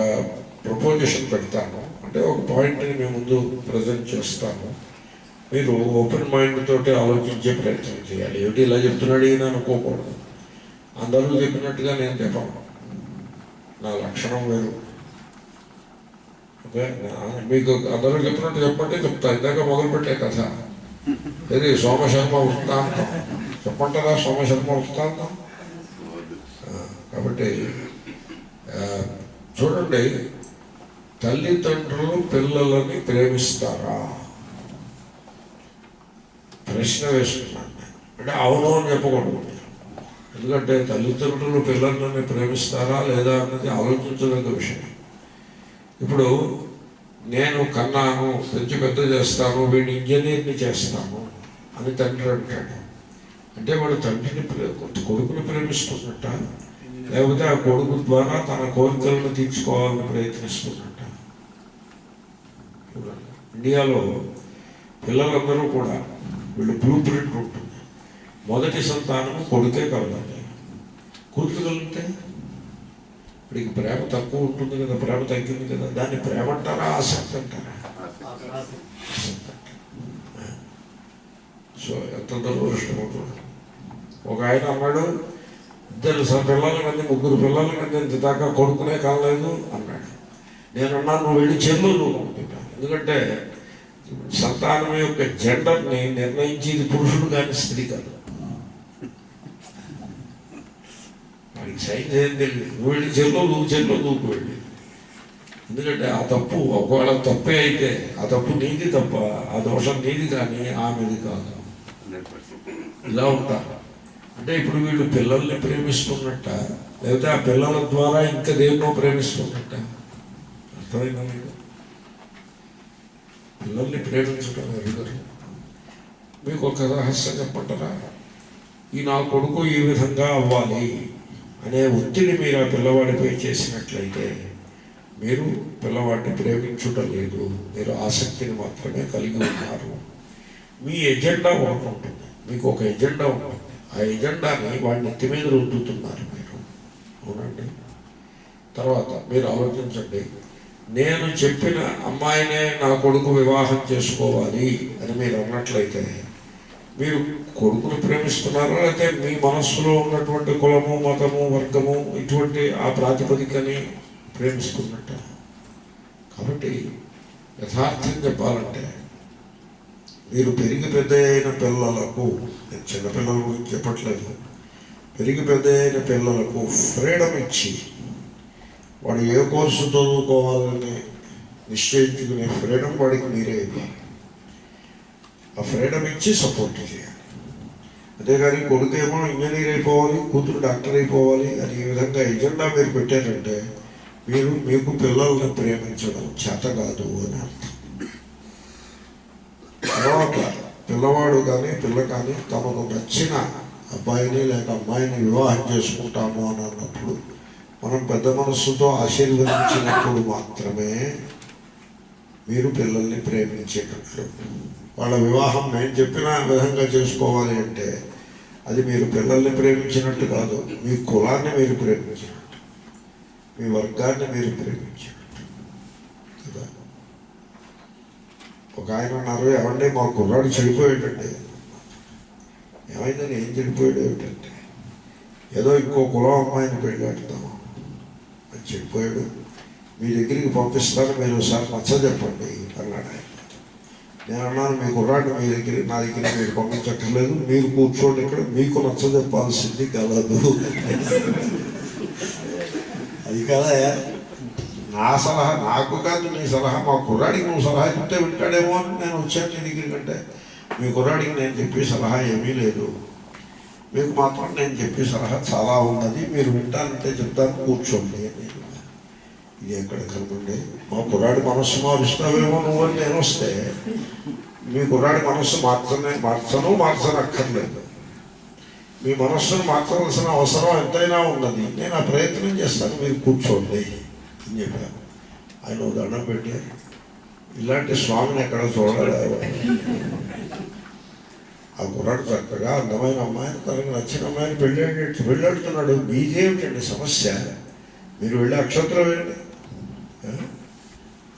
ప్రపోజిషన్ పెడతాను, అంటే ఒక పాయింట్ని మీ ముందు ప్రజెంట్ చేస్తాను, మీరు ఓపెన్ మైండ్ తోటి ఆలోచించే ప్రయత్నం చేయాలి. ఏమిటి ఇలా చెప్తున్నాడు ఈయన అనుకోకూడదు. అందరూ చెప్పినట్టుగా నేను చెప్పను, నా లక్షణం వేరు. ఓకే, మీకు అందరూ చెప్పినట్టు చెప్పంటే చెప్తా. ఇందాక మొదలుపెట్టే కథ ఇది సోమశర్మ వృత్తాంతం చెప్పంటారా? సోమశర్మ వృత్తాంతం. కాబట్టి చూడండి, తల్లిదండ్రులు పిల్లలని ప్రేమిస్తారా ప్రశ్న వేస్తున్నాను. అంటే అవును అని చెప్పకూడదు, ఎందుకంటే తల్లిదండ్రులు పిల్లలని ప్రేమిస్తారా లేదా అన్నది ఆలోచించదగ్గ విషయం. ఇప్పుడు నేను కన్నాను, పెంచి పెద్ద చేస్తాను, వీడిని ఇంజనీర్ని చేస్తాను అని తండ్రి అంటాడు. అంటే వాడు తండ్రిని కొడుకుని ప్రేమిస్తున్నట్ట, లేకపోతే ఆ కొడుకు ద్వారా తన కోరికలను తీర్చుకోవాలని ప్రయత్నిస్తున్నట్ట. ఇండియాలో పిల్లలందరూ కూడా వీళ్ళు బ్లూ ప్రింట్ ఉంటుంది. మొదటి సంతానం కొడుకే కలగాలి, కూతురు కలిగితే వీడికి ప్రేమ తక్కువ ఉంటుంది కదా, ప్రేమ తగ్గింది కదా, దాన్ని ప్రేమ అంటారా ఆసక్తి అంటారా? సో ఎంత దురదృష్టమవుతుంది. ఒక ఆయన అన్నాడు, ఇద్దరు పిల్లల మంది, ముగ్గురు పిల్లల మంది ఇంత దాకా కొడుకునే కాలేదు అన్నాడు. నేనున్నాను, నువ్వు వెళ్ళి చెల్లు నువ్వు అనుకుంటాను. ఎందుకంటే సంతానం యొక్క జెండర్ని నిర్ణయించేది పురుషుడు కానీ స్త్రీ కాదు. వాడికి సైన్స్ ఏం తెలియదు. నువ్వు వెళ్ళి చెల్లు నువ్వు వెళ్ళి. ఎందుకంటే ఆ తప్పు ఒకవేళ తప్పే అయితే ఆ తప్పు నీది తప్ప, ఆ దోషం నీది కానీ ఆమెది కాదు. ఇలా ఉంటారు. అంటే ఇప్పుడు వీళ్ళు పిల్లల్ని ప్రేమిస్తున్నట్ట, లేకపోతే ఆ పిల్లల ద్వారా ఇంకా దేన్నో ప్రేమిస్తున్నట్ట? అర్థమైనా? పిల్లల్ని ప్రేమించడం ఎరుగురు. మీకు ఒక రహస్యం చెప్పంటారా? ఈ నా కొడుకు ఈ విధంగా అవ్వాలి అనే ఒత్తిడి మీరు ఆ పిల్లవాడిపై చేసినట్లయితే మీరు పిల్లవాడిని ప్రేమించుట లేదు, మీరు ఆసక్తిని మాత్రమే కలిగి ఉన్నారు. మీ ఎజెండా ఒకటి ఉంటుంది, మీకు ఒక ఎజెండా ఉంటుంది. ఆ ఎజెండాని వాడిని ఎత్తి మీద రుద్దుతున్నారు మీరు. అవునండి. తర్వాత మీరు ఆలోచించండి, నేను చెప్పిన అమ్మాయినే నా కొడుకు వివాహం చేసుకోవాలి అని మీరు అన్నట్లయితే మీరు కొడుకును ప్రేమిస్తున్నారా, లేకపోతే మీ మనస్సులో ఉన్నటువంటి కులము, మతము, వర్గము ఇటువంటి ఆ ప్రాతిపదికని ప్రేమిస్తున్నట్ట? కాబట్టి యథార్థం చెప్పాలంటే మీరు పెరిగి పెద్ద అయిన పిల్లలకు, నేను చిన్నపిల్లల గురించి చెప్పట్లేదు, పెరిగి పెద్ద అయిన పిల్లలకు ఫ్రీడమ్ ఇచ్చి వాడు ఏ కోర్సు చదువుకోవాలని నిశ్చయించుకునే ఫ్రీడమ్ వాడికి మీరే ఇవ్వాలి. ఆ ఫ్రీడమ్ ఇచ్చి సపోర్ట్ చేయాలి. అంతేగాని కొడుకేమో ఇంజనీర్ అయిపోవాలి, కూతురు డాక్టర్ అయిపోవాలి అని ఈ విధంగా ఎజెండా మీరు పెట్టారంటే మీకు పిల్లల్ని ప్రేమించడం చేత కాదు అని అర్థం. తర్వాత పిల్లవాడు కానీ పిల్ల కానీ తమకు నచ్చిన అబ్బాయిని లేక అమ్మాయిని వివాహం చేసుకుంటాము అని అన్నప్పుడు మనం పెద్ద మనస్సుతో ఆశీర్వదించినప్పుడు మాత్రమే మీరు పిల్లల్ని ప్రేమించేటట్లు. వాళ్ళ వివాహం నేను చెప్పిన విధంగా చేసుకోవాలి అంటే అది మీరు పిల్లల్ని ప్రేమించినట్టు కాదు, మీ కులాన్ని మీరు ప్రేమించినట్టు, మీ వర్గాన్ని మీరు ప్రేమించినట్టు కదా. ఒక ఆయన అన్నారు, ఏమంటే మా కుర్రాడు చెడిపోయాడండి. ఏమైందని ఏం చెడిపోయాడు ఏమిటంటే, ఏదో ఇంకో కులం అమ్మాయిని పెళ్ళాడుతాము అని చెడిపోయాడు, మీ దగ్గరికి పంపిస్తాను, మీరు ఒకసారి నచ్చ చెప్పండి అన్నాడు ఆయన. నేను అన్నాను, మీ కుర్రాడిని నా దగ్గర మీరు పంపించక్కర్లేదు, మీరు కూర్చోండి ఇక్కడ, మీకు నచ్చ చెప్పాల్సింది కలదు. అది కదా నా సలహా, నాకు కాదు నీ సలహా, మా కుర్రాడికి నువ్వు సలహా చెప్తే వింటాడేమో అని నేను వచ్చాను నీ దగ్గర కంటే. మీ కుర్రాడికి నేను చెప్పే సలహా ఏమీ లేదు, మీకు మాత్రం నేను చెప్పే సలహా చాలా ఉన్నది, మీరు వింటానంటే చెప్తాను, కూర్చోండి అని. ఇది ఎక్కడ కనుకోండి, మా కుర్రాడి మనస్సు మారుస్తావేమో నువ్వు అని నేను వస్తే మీ కుర్రాడి మనస్సు మార్చనక్కర్లేదు. మీ మనస్సును మార్చవలసిన అవసరం ఎంతైనా ఉన్నది, నేను ఆ ప్రయత్నం చేస్తాను, మీరు కూర్చోండి అని చెప్పాను. ఆయన దండం పెట్టి, ఇలాంటి స్వామిని ఎక్కడ చూడలేదు. ఆ కుర్రాడు చక్కగా అందమైన అమ్మాయిని, తనకు నచ్చిన అమ్మాయిని పెళ్ళాడుతున్నాడు. మీదేమిటండి సమస్య, మీరు వెళ్ళి అక్షంతరం వెళ్ళండి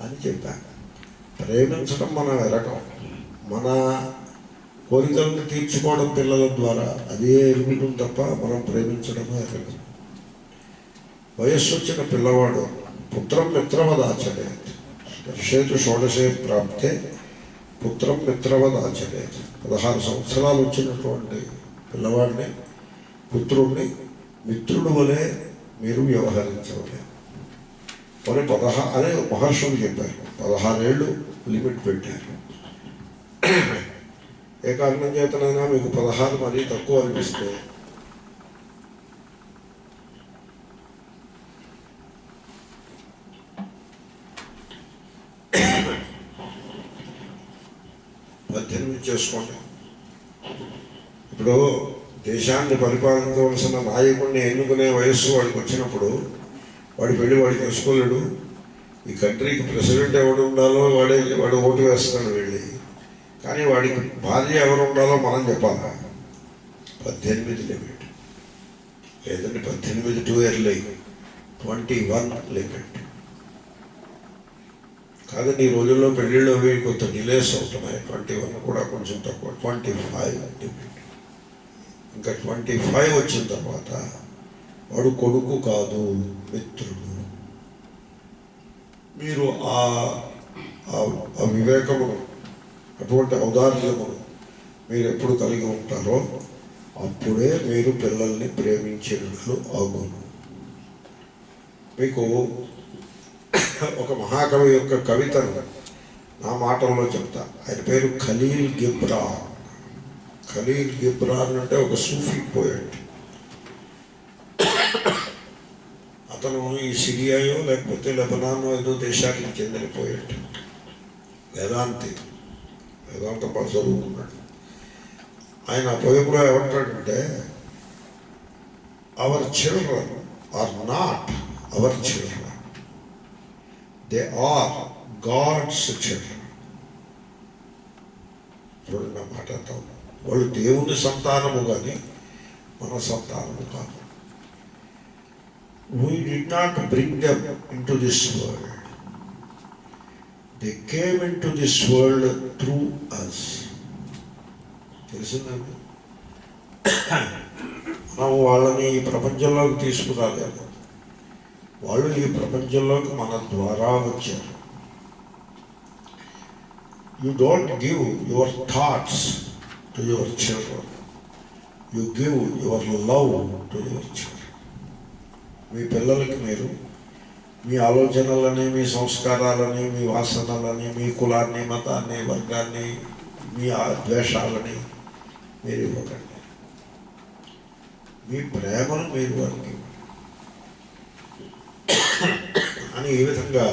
అని చెప్పాను. ప్రేమించడం మన ఎరగం, మన కోరికలను తీర్చుకోవడం పిల్లల ద్వారా అదే ఎరుగుతుంది తప్ప మనం ప్రేమించడమే ఎరగం. వయస్సు వచ్చిన పిల్లవాడు పుత్రం మిత్రవదాచరేత్, వర్షేతు షోడశే ప్రాప్తే పుత్రం మిత్రవదాచరేత్. 16 సంవత్సరాలు వచ్చినటువంటి పిల్లవాడిని, పుత్రుడిని మిత్రుడు వలె మీరు వ్యవహరించవలే. మరి 16 అనే మహర్షులు చెప్పారు, 16 ఏళ్ళు లిమిట్ పెట్టారు. ఏ కారణం చేతనైనా మీకు 16 మరీ తక్కువ అనిపిస్తే చేసుకోండి. ఇప్పుడు దేశాన్ని పరిపాలించవలసిన నాయకుడిని ఎన్నుకునే వయస్సు వాడికి వచ్చినప్పుడు వాడి పెళ్ళి వాడికి చేసుకోలేడు. ఈ కంట్రీకి ప్రెసిడెంట్ ఎవడు ఉండాలో వాడు ఓటు వేస్తాడు వెళ్ళి. కానీ వాడికి భార్య ఎవరు ఉండాలో మనం చెప్పాలా? 18 లిమిట్, లేదంటే 18 టూ ఇయర్లీ, 21 లిమిట్. కాదండి, ఈ రోజుల్లో పెళ్ళిళ్ళు అవి కొంత డిలేస్ అవుతున్నాయి. 21 కూడా కొంచెం తక్కువ, 25 లిమిట్. ఇంకా 25 వచ్చిన తర్వాత వాడు కొడుకు కాదు, మిత్రుడు. మీరు ఆ వివేకమును, అటువంటి ఔదార్యమును మీరు ఎప్పుడు కలిగి ఉంటారో అప్పుడే మీరు పిల్లల్ని ప్రేమించినట్లు అగును. మీకు ఒక మహాకవి యొక్క కవితను నా మాటల్లో చెప్తా. ఆయన పేరు ఖలీల్ గిబ్రాన్. ఖలీల్ గిబ్రాన్ అంటే ఒక సూఫీ పోయట్. అతను ఈ సిరియాయో లేకపోతే లెబనానో ఏదో దేశానికి చెందిన పోయట్. వేదాంతం బాగా చదువుకున్నాడు. ఆయన పోయంలో ఏమంటాడంటే, our children are not our children, they are God's children. చూడండి ఆ మాట అంతా. వాళ్ళు దేవుని సంతానము కానీ మన సంతానము కాదు. We did not bring them into this world. They came into this world through us. తెలిసిందండి, మనం వాళ్ళని ఈ ప్రపంచంలోకి తీసుకురాలేదు, వాళ్ళు ఈ ప్రపంచంలోకి మన ద్వారా వచ్చారు. You don't give your thoughts to your children. You give your love to your children. మీ పిల్లలకి మీరు మీ ఆలోచనలని, మీ సంస్కారాలని, మీ వాసనలని, మీ కులాన్ని, మతాన్ని, వర్గాన్ని, మీ ద్వేషాలని మీరు ఇవ్వకండి. మీ ప్రేమను మీరు వారికి అని ఈ విధంగా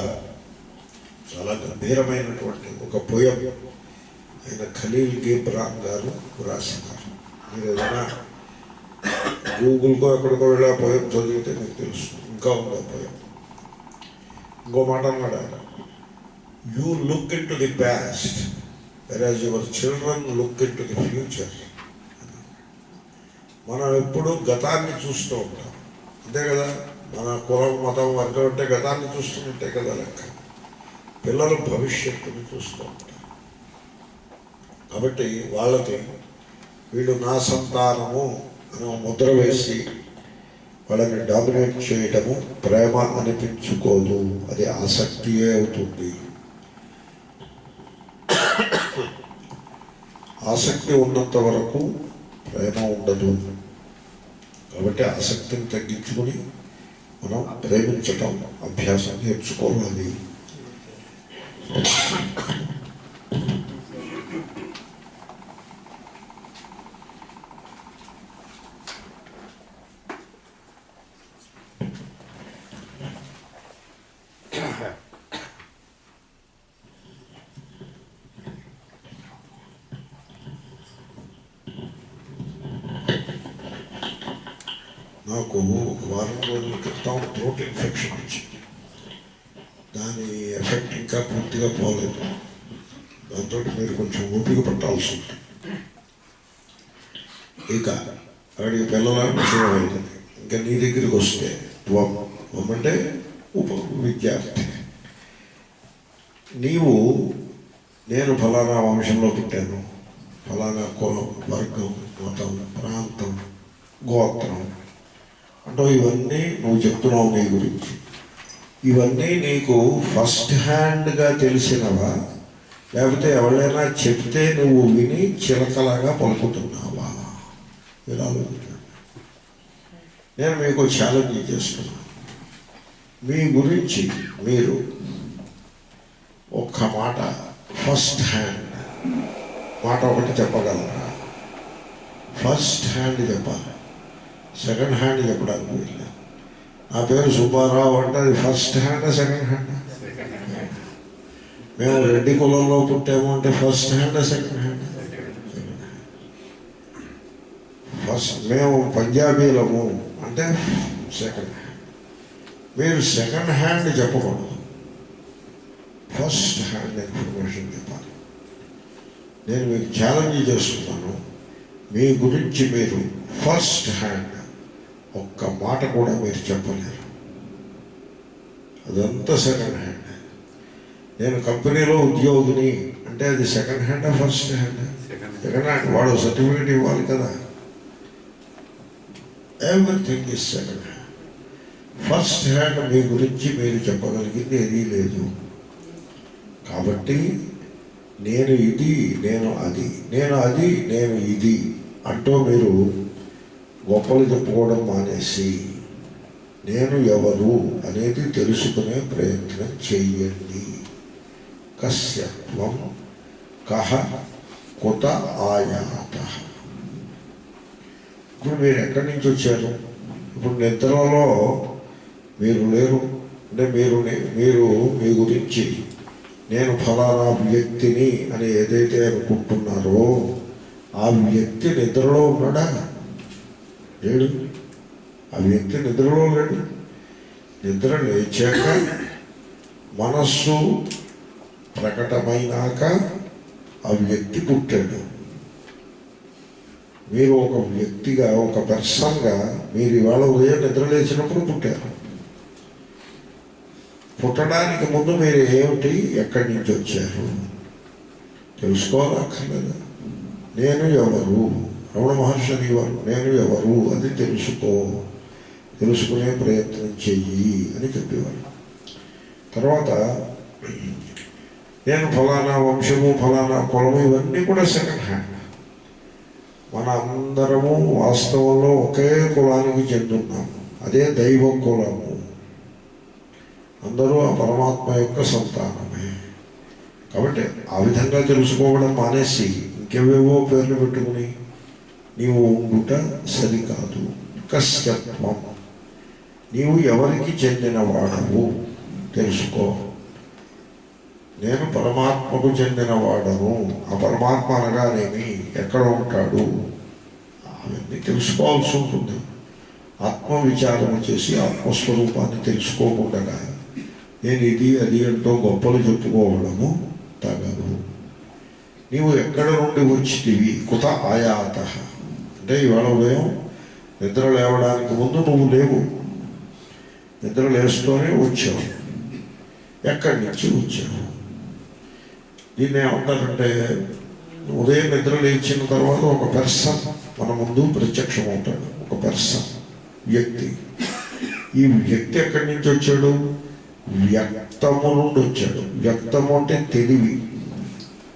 చాలా గంభీరమైనటువంటి ఒక పోయం ఆయన ఖలీల్ గిబ్రాన్ గారు రాసినారు. మీరు ఏదైనా గూగుల్కో ఎక్కడికో వెళ్ళి ఆ పోయం చదివితే మీకు తెలుసు. ఇంకా ఉంది ఆ పోయం. ఇంకో మాట అన్నాడు ఆయన, you look into the past whereas your children look into the future. మనం ఎప్పుడు గతాన్ని చూస్తూ ఉంటాం, అంతే కదా. మన కులం, మతం, వర్గం అంటే గతాన్ని చూస్తున్నట్టే కదా లెక్క. పిల్లలు భవిష్యత్తుని చూస్తూ ఉంటారు. కాబట్టి వాళ్ళకి వీళ్ళు నా సంతానము అని ముద్ర వేసి వాళ్ళని డామినేట్ చేయటము ప్రేమ అనిపించుకోదు, అది ఆసక్తియే అవుతుంది. ఆసక్తి ఉన్నంత వరకు ప్రేమ ఉండదు. కాబట్టి ఆసక్తిని తగ్గించుకొని మనం ప్రేమించటం అభ్యాసం నేర్చుకోవాలి. నాకు ఒక వారం రోజుల క్రితం థ్రోట్ ఇన్ఫెక్షన్ వచ్చింది. దాని ఎఫెక్ట్ ఇంకా పూర్తిగా పోలేదు. దాంతో మీరు కొంచెం ఓపిక పట్టాల్సి ఉంటుంది. ఇక అక్కడికి పిల్లల విషయం అయింది. ఇంకా నీ దగ్గరికి వస్తే అంటే విద్యార్థి, నీవు నేను ఫలానా వంశంలో పుట్టాను, ఫలానా కులం, వర్గం, మతం, ప్రాంతం, గోత్రం అంటే ఇవన్నీ నువ్వు చెప్తున్నావు నీ గురించి. ఇవన్నీ నీకు ఫస్ట్ హ్యాండ్గా తెలిసినవా, లేకపోతే ఎవరైనా చెప్తే నువ్వు విని చిలకలాగా పలుకుతున్నావా? మీరు ఆలోచించండి. నేను మీకు ఛాలెంజ్ చేస్తున్నాను. మీ గురించి మీరు ఒక్క మాట ఫస్ట్ హ్యాండ్ మాట ఒకటి చెప్పగలరా? ఫస్ట్ హ్యాండ్ చెప్పాలి, సెకండ్ హ్యాండ్ చెప్పడానికి వెళ్ళాను. నా పేరు సుబ్బారావు అంటే అది ఫస్ట్ హ్యాండ్, సెకండ్ హ్యాండ్. మేము రెడ్డి కులంలో పుట్టాము అంటే first hand, second hand. First మేము పంజాబీలము అంటే సెకండ్ హ్యాండ్. మీరు సెకండ్ హ్యాండ్ చెప్పకూడదు, ఫస్ట్ హ్యాండ్ ఇన్ఫర్మేషన్ చెప్పాలి. నేను మీకు ఛాలెంజ్ చేస్తున్నాను. మీ గురించి మీరు ఫస్ట్ హ్యాండ్ ఒక్క మాట కూడా మీరు చెప్పలేరు. అదంతా సెకండ్ హ్యాండ్. నేను కంపెనీలో ఉద్యోగిని అంటే అది సెకండ్ హ్యాండా, ఫస్ట్ హ్యాండ్? Second hand. వాడు సర్టిఫికేట్ ఇవ్వాలి కదా. Everything is second hand. First hand మీ గురించి మీరు చెప్పగలిగింది ఏదీ లేదు. కాబట్టి నేను ఇది, నేను అది, నేను అది, నేను ఇది అంటూ మీరు గొప్పలు చెప్పుకోవడం మానేసి నేను ఎవరు అనేది తెలుసుకునే ప్రయత్నం చెయ్యండి. కస్య త్వం కహ కుత ఆయాత. ఇప్పుడు మీరు ఎక్కడి నుంచి వచ్చారు? ఇప్పుడు నిద్రలో మీరు లేరు అంటే మీరు మీ గురించి నేను ఫలానా వ్యక్తిని అని ఏదైతే అనుకుంటున్నారో ఆ వ్యక్తి నిద్రలో ఉన్నాడా? లేడు. ఆ వ్యక్తి నిద్రలో లేడు. నిద్ర లేచాక మనస్సు ప్రకటమైనాక ఆ వ్యక్తి పుట్టాడు. మీరు ఒక వ్యక్తిగా, ఒక పర్సన్గా మీరు ఇవాళ ఉదయం నిద్ర లేచినప్పుడు పుట్టారు. పుట్టడానికి ముందు మీరు ఏమిటి, ఎక్కడి నుంచి వచ్చారు తెలుసుకోవాలక్కర్లేదా? నేను ఎవరు? రమణ మహర్షి అనేవారు నేను ఎవరు అది తెలుసుకునే ప్రయత్నం చెయ్యి అని చెప్పేవారు. తర్వాత నేను ఫలానా వంశము, ఫలానా కులము, ఇవన్నీ కూడా సెకండ్ హ్యాండ్. మన అందరము వాస్తవంలో ఒకే కులానికి చెందున్నాము. అదే దైవ కులము. అందరూ ఆ పరమాత్మ యొక్క సంతానమే. కాబట్టి ఆ విధంగా తెలుసుకోవడం మానేసి ఇంకెవేవో పేర్లు పెట్టుకుని నీవు ఉండుట సరికాదు. కశ్యత్వం, నీవు ఎవరికి చెందినవాడవు తెలుసుకో. నేను పరమాత్మకు చెందినవాడను. ఆ పరమాత్మ అనగానేమి, ఎక్కడ ఉంటాడు, అవన్నీ తెలుసుకోవాల్సి ఉంటుంది. ఆత్మవిచారం చేసి ఆత్మస్వరూపాన్ని తెలుసుకోకుండా నేను ఇది అది అంటూ గొప్పలు చెప్పుకోవడము తగదు. నీవు ఎక్కడ నుండి వచ్చితివి, కుత ఆయాత అంటే ఇవాళ ఉదయం నిద్ర లేవడానికి ముందు నువ్వు లేవు, నిద్ర లేస్తూనే వచ్చావు. ఎక్కడి నుంచి వచ్చావు? దీన్ని ఏమంటారంటే, ఉదయం నిద్ర లేచిన తర్వాత ఒక పర్సన్ మన ముందు ప్రత్యక్షం అవుతాడు. ఒక పర్సన్, వ్యక్తి. ఈ వ్యక్తి ఎక్కడి నుంచి వచ్చాడు? వ్యక్తము నుండి వచ్చాడు. వ్యక్తము అంటే తెలివి.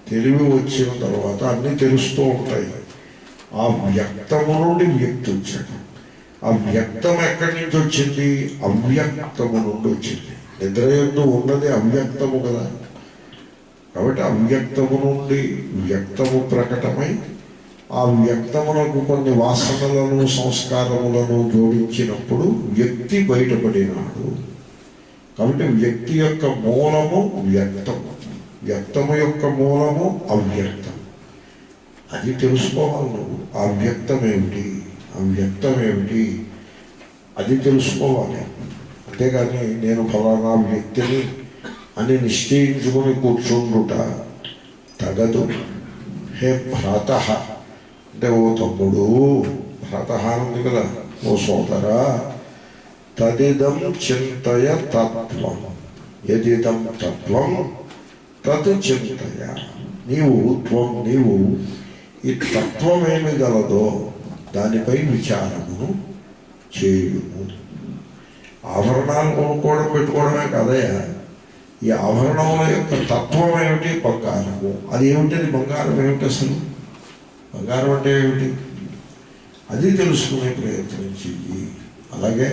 తెలివి వచ్చిన తర్వాత అన్నీ తెలుస్తూ ఉంటాయి. ఆ వ్యక్తము నుండి వ్యక్తి వచ్చాడు. ఆ వ్యక్తం ఎక్కడి నుంచి వచ్చింది? అవ్యక్తము నుండి వచ్చింది. నిద్రయందు ఉన్నది అవ్యక్తము కదా. కాబట్టి అవ్యక్తము నుండి వ్యక్తము ప్రకటమై ఆ వ్యక్తమునకు కొన్ని వాసనలను, సంస్కారములను జోడించినప్పుడు వ్యక్తి బయటపడినాడు. కాబట్టి వ్యక్తి యొక్క మూలము వ్యక్తము, వ్యక్తము యొక్క మూలము అవ్యక్తం. అది తెలుసుకోవాలి నువ్వు. ఆ వ్యక్తం ఏమిటి, అవ్యక్తం ఏమిటి, అది తెలుసుకోవాలి. అంతేగాని నేను ఫలానా వ్యక్తిని అని నిశ్చయించుకుని కూర్చుండుట తగదు. హే భ్రాత అంటే ఓ తమ్ముడు, భ్రాత ఉంది కదా, ఓ సోదరా, తదిదం చింతయ తత్వం. యదిదం తత్వం తత్ చింతయ. నీవు ఈ తత్వమేమి గలదో దానిపై విచారమును చేయుము. ఆభరణాలు కొనుక్కోవడం పెట్టుకోవడమే కదయా, ఈ ఆభరణముల యొక్క తత్వం ఏమిటి? బంగారము. అది ఏమిటి? బంగారం ఏమిటి అసలు? బంగారం అంటే ఏమిటి? అది తెలుసుకునే ప్రయత్నం చెయ్యి. అలాగే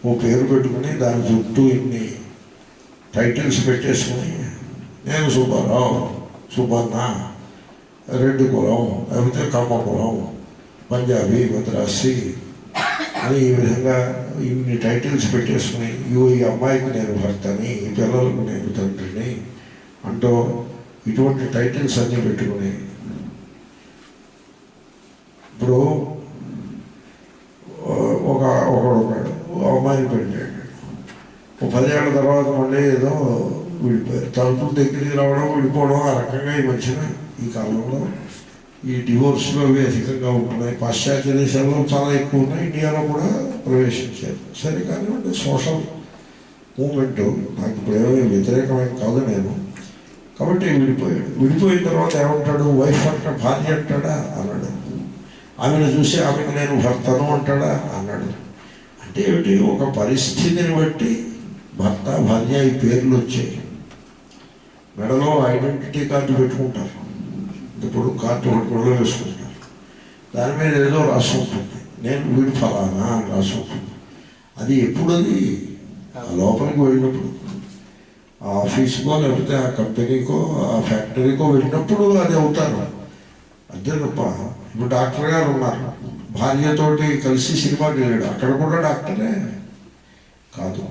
ఓ పేరు పెట్టుకుని దాని చుట్టూ ఇన్ని టైటిల్స్ పెట్టేసుకుని నేను సుబ్బారావు, సుబ్బన్న, రెడ్డి కులం, లేకపోతే కమ్మ కులం, పంజాబీ, మద్రాసి అని ఈ విధంగా ఇన్ని టైటిల్స్ పెట్టేసుకుని ఈ అమ్మాయికి నేను భర్తని, ఈ పిల్లలకు నేను తండ్రిని అంటూ ఇటువంటి టైటిల్స్ అన్నీ పెట్టుకుని ఇప్పుడు ఒకడు ఉన్నాడు, అమ్మాయిని పెట్టాడు. ఒక 10 ఏళ్ళ తర్వాత మళ్ళీ ఏదో విడిపోయారు. తలుపుల దగ్గరికి రావడం, విడిపోవడం, ఆ రకంగా ఈ మధ్యన ఈ కాలంలో ఈ డివోర్స్లో అవి అధికంగా ఉంటున్నాయి. పాశ్చాత్య దేశాల్లో చాలా ఎక్కువ ఉన్నాయి, ఇండియాలో కూడా ప్రవేశించారు. సరే కానివ్వండి, సోషల్ మూమెంట్ నాకు ఇప్పుడు ఏమీ వ్యతిరేకమైన కాదు నేను. కాబట్టి విడిపోయాడు. విడిపోయిన తర్వాత ఏమంటాడు? వైఫ్ అంట, భార్య అంటాడా అన్నాడు. ఆమెను చూసి ఆమెకు నేను భర్తను అంటాడా అన్నాడు. అంటే ఏమిటి? ఒక పరిస్థితిని బట్టి భర్త, భార్య ఈ పేర్లు వచ్చాయి. మెడలో ఐడెంటిటీ కార్డు పెట్టుకుంటారు. ఇప్పుడు కార్డు పట్టుకోవడం వేసుకుంటారు. దాని మీద ఏదో రాసి ఉంటుంది, నేను వీడు ఫలానా అని రాసి ఉంటుంది. అది ఎప్పుడు? అది లోపలికి వెళ్ళినప్పుడు, ఆ ఆఫీస్కో లేకపోతే ఆ కంపెనీకో ఆ ఫ్యాక్టరీకో వెళ్ళినప్పుడు అది అవుతారు. అంతే తప్ప ఇప్పుడు డాక్టర్ గారు ఉన్నారు, భార్యతోటి కలిసి సినిమాకి వెళ్ళాడు, అక్కడ కూడా డాక్టరే కాదు.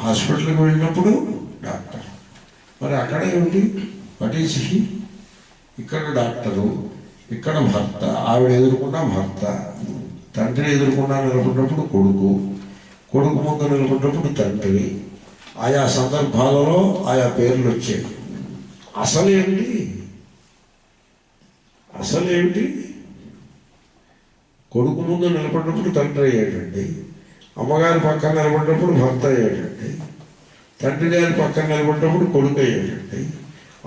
హాస్పిటల్కి వెళ్ళినప్పుడు డాక్టర్. మరి అక్కడ ఏమిటి? What is he? ఇక్కడ డాక్టరు, ఇక్కడ భర్త, ఆవిడ ఎదుర్కొన్న భర్త, తండ్రిని ఎదుర్కొన్నా నిలబడినప్పుడు కొడుకు, కొడుకు ముందు నిలబడినప్పుడు తండ్రి. ఆయా సందర్భాలలో ఆయా పేర్లు వచ్చాయి. అసలేమిటి? కొడుకు ముందు నిలబడినప్పుడు తండ్రి అయ్యాడండి, అమ్మగారి పక్కన నిలబడినప్పుడు భర్త అయ్యాడండి, తండ్రి గారి పక్కన నిలబడినప్పుడు కొడుకు అయ్యాడండి,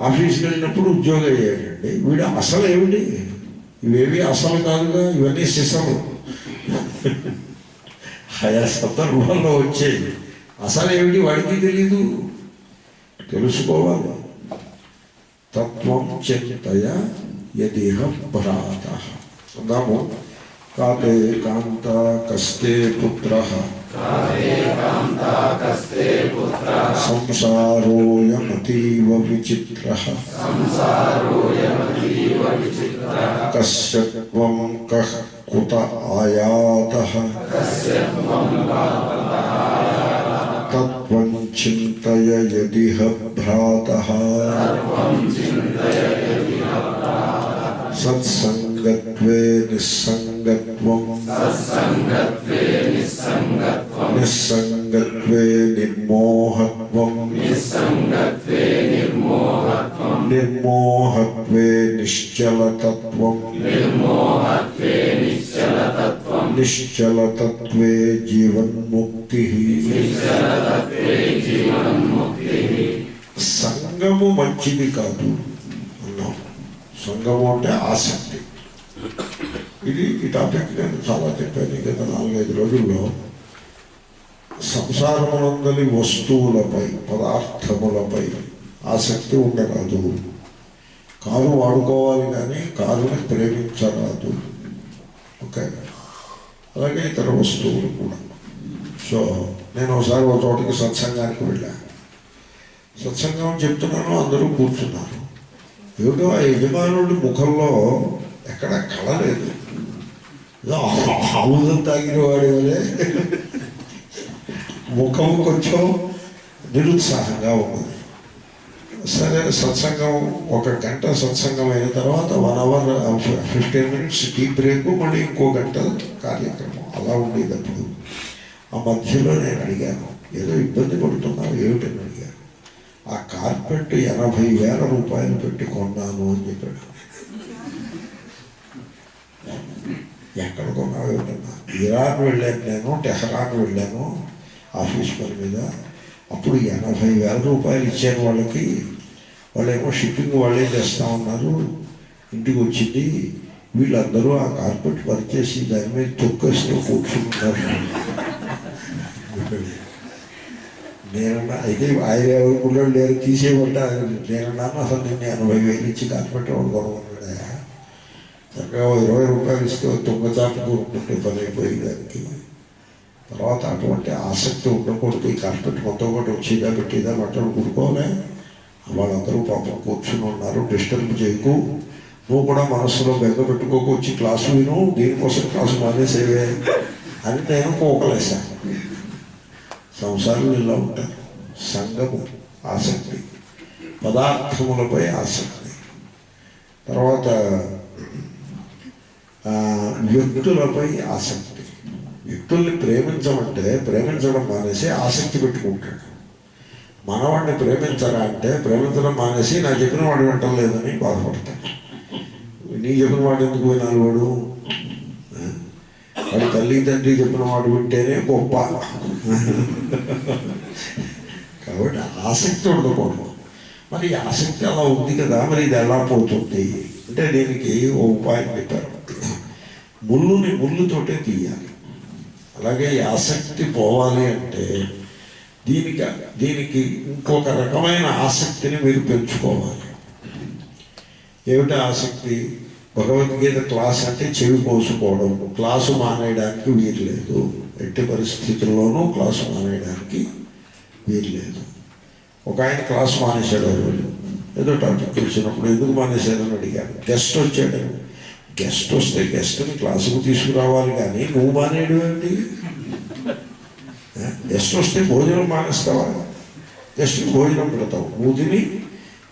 ఆఫీస్కి వెళ్ళినప్పుడు ఉద్యోగం అయ్యాడండి. వీడు అసలు ఏమిటి? ఇవేవి అసలు కాదుగా, ఇవన్నీ సిసలు. ఆయా సందర్భాల్లో వచ్చేది. అసలు ఏమిటి వాడికి తెలీదు, తెలుసుకోవాలి. తత్వం చింతయ యదిహ భ్రాత. అందాము. కాతే కాంత కస్తే పుత్ర సంసారోయమతీవ విచిత్ర కస్య త్వం కః కుత ఆయాతః తత్వం చింతయ యదిహ భ్రాతః సత్సంగత్వే నిస్సంగత్వం నిస్సంగత్వే నిర్మోహత్వం నిర్మోహత్వే నిశ్చలతత్వం నిశ్చలతత్వే జీవన్ముక్తి. సంగము మంచిది కాదు అన్నాం. సంగము అంటే ఆసక్తి. ఈ టాపిక్ నేను చాలా చెప్పాను గత 4-5 రోజుల్లో. సంసారమునందలి వస్తువులపై, పదార్థములపై ఆసక్తి ఉండరాదు. కారు వాడుకోవాలి కానీ కారుని ప్రేమించరాదు. ఓకే, అలాగే ఇతర వస్తువులు కూడా. సో నేను ఒకసారి ఒక చోటికి సత్సంగానికి వెళ్ళాను. సత్సంగం చెప్తున్నాను, అందరూ కూర్చున్నారు. ఏమిటో ఆ యజమానుడి ముఖంలో ఎక్కడ కళ లేదు. ఆముదం తాగిన వాడి వలే ముఖం కొంచెం నిరుత్సాహంగా ఉన్నది. సరే, సత్సంగం 1 గంట సత్సంగం అయిన తర్వాత 1 అవర్ 15 మినిట్స్ టీ బ్రేక్, మళ్ళీ ఇంకో గంట కార్యక్రమం అలా ఉండేటప్పుడు ఆ మధ్యలో నేను అడిగాను, ఏదో ఇబ్బంది పడుతున్నావు ఏమిటని అడిగాను. ఆ కార్పెట్ 80,000 రూపాయలు పెట్టి కొన్నాను అని చెప్పాడు. ఎక్కడ కొన్నావు ఏమిటన్నా? ఇరాన్ వెళ్ళాను నేను, టెహరాన్ వెళ్ళాను ఆఫీస్ పని మీద. అప్పుడు 80,000 రూపాయలు ఇచ్చాను వాళ్ళకి. వాళ్ళేమో షిప్పింగ్ వాళ్ళే చేస్తూ ఉన్నారు. ఇంటికి వచ్చింది, వీళ్ళందరూ ఆ కార్పెట్ పరిచేసి దాని మీద తొక్కేస్తూ కూర్చుంటున్నారు. నేనన్నా అయితే ఆయన ఎవరు పిల్లలు లేరు, తీసేయమంటే నేనన్నాను, అసలు నేను 80,000 ఇచ్చి కార్పెట్ వాడు కొనుక్కున్నాడా? చక్కగా 20 రూపాయలు ఇస్తే దొంగచాటు కొనుక్కుంటే పని అయిపోయి దానికి. తర్వాత అటువంటి ఆసక్తి ఉండకూడదు. ఈ కార్పెట్ మొత్తం కూడా వచ్చేదా పెట్టేదా బట్టలు కుడుకోలే. వాళ్ళందరూ పాపం కూర్చుని ఉన్నారు, డిస్టర్బ్ చేయకు, నువ్వు కూడా మనస్సులో బెంగ పెట్టుకోకు, వచ్చి క్లాసు విను, దీనికోసం క్లాసు మానేసేవే అని నేను కోకలేశాను. సంసారం ఇలా ఉంటారు. సంగము ఆసక్తి, పదార్థములపై ఆసక్తి, తర్వాత వ్యక్తులపై ఆసక్తి. వ్యక్తుల్ని ప్రేమించమంటే ప్రేమించడం మానేసి ఆసక్తి పెట్టుకుంటాడు. మనవాడిని ప్రేమించరా అంటే ప్రేమించడం మానేసి నా చెప్పిన వాడు వింటలేదని బాధపడతాడు. నీ చెప్పిన వాడు ఎందుకు వినాలి? వాడు తల్లి తండ్రి చెప్పిన వాడు వింటేనే గొప్ప. కాబట్టి ఆసక్తి ఉండకూడదు. మరి ఆసక్తి అలా ఉంది కదా, మరి ఇది ఎలా పోతుంది అంటే దీనికి ఓ ఉపాయం చెప్పారు. ముళ్ళుని ముళ్ళుతోటే తీయాలి. అలాగే ఈ ఆసక్తి పోవాలి అంటే దీనికి ఇంకొక రకమైన ఆసక్తిని మీరు పెంచుకోవాలి. ఏమిటి ఆసక్తి? భగవద్గీత క్లాస్ అంటే చెవి కోసుకోవడం. క్లాసు మానేయడానికి వీలు లేదు, ఎట్టి పరిస్థితుల్లోనూ క్లాసు మానేయడానికి వీలు లేదు. ఒక ఆయన క్లాసు మానేశాడు. రోజు ఏదో టాపిక్ వచ్చినప్పుడు ఎందుకు మానేశారని అడిగాను. గెస్ట్ వచ్చాడు. గెస్ట్ వస్తే గెస్ట్ని క్లాసుకు తీసుకురావాలి కానీ నువ్వు మానేయడం ఏంటి? గెస్ట్ వస్తే భోజనం మానేస్తావా? గెస్ట్కి భోజనం పెడతావు, నువ్వు తిని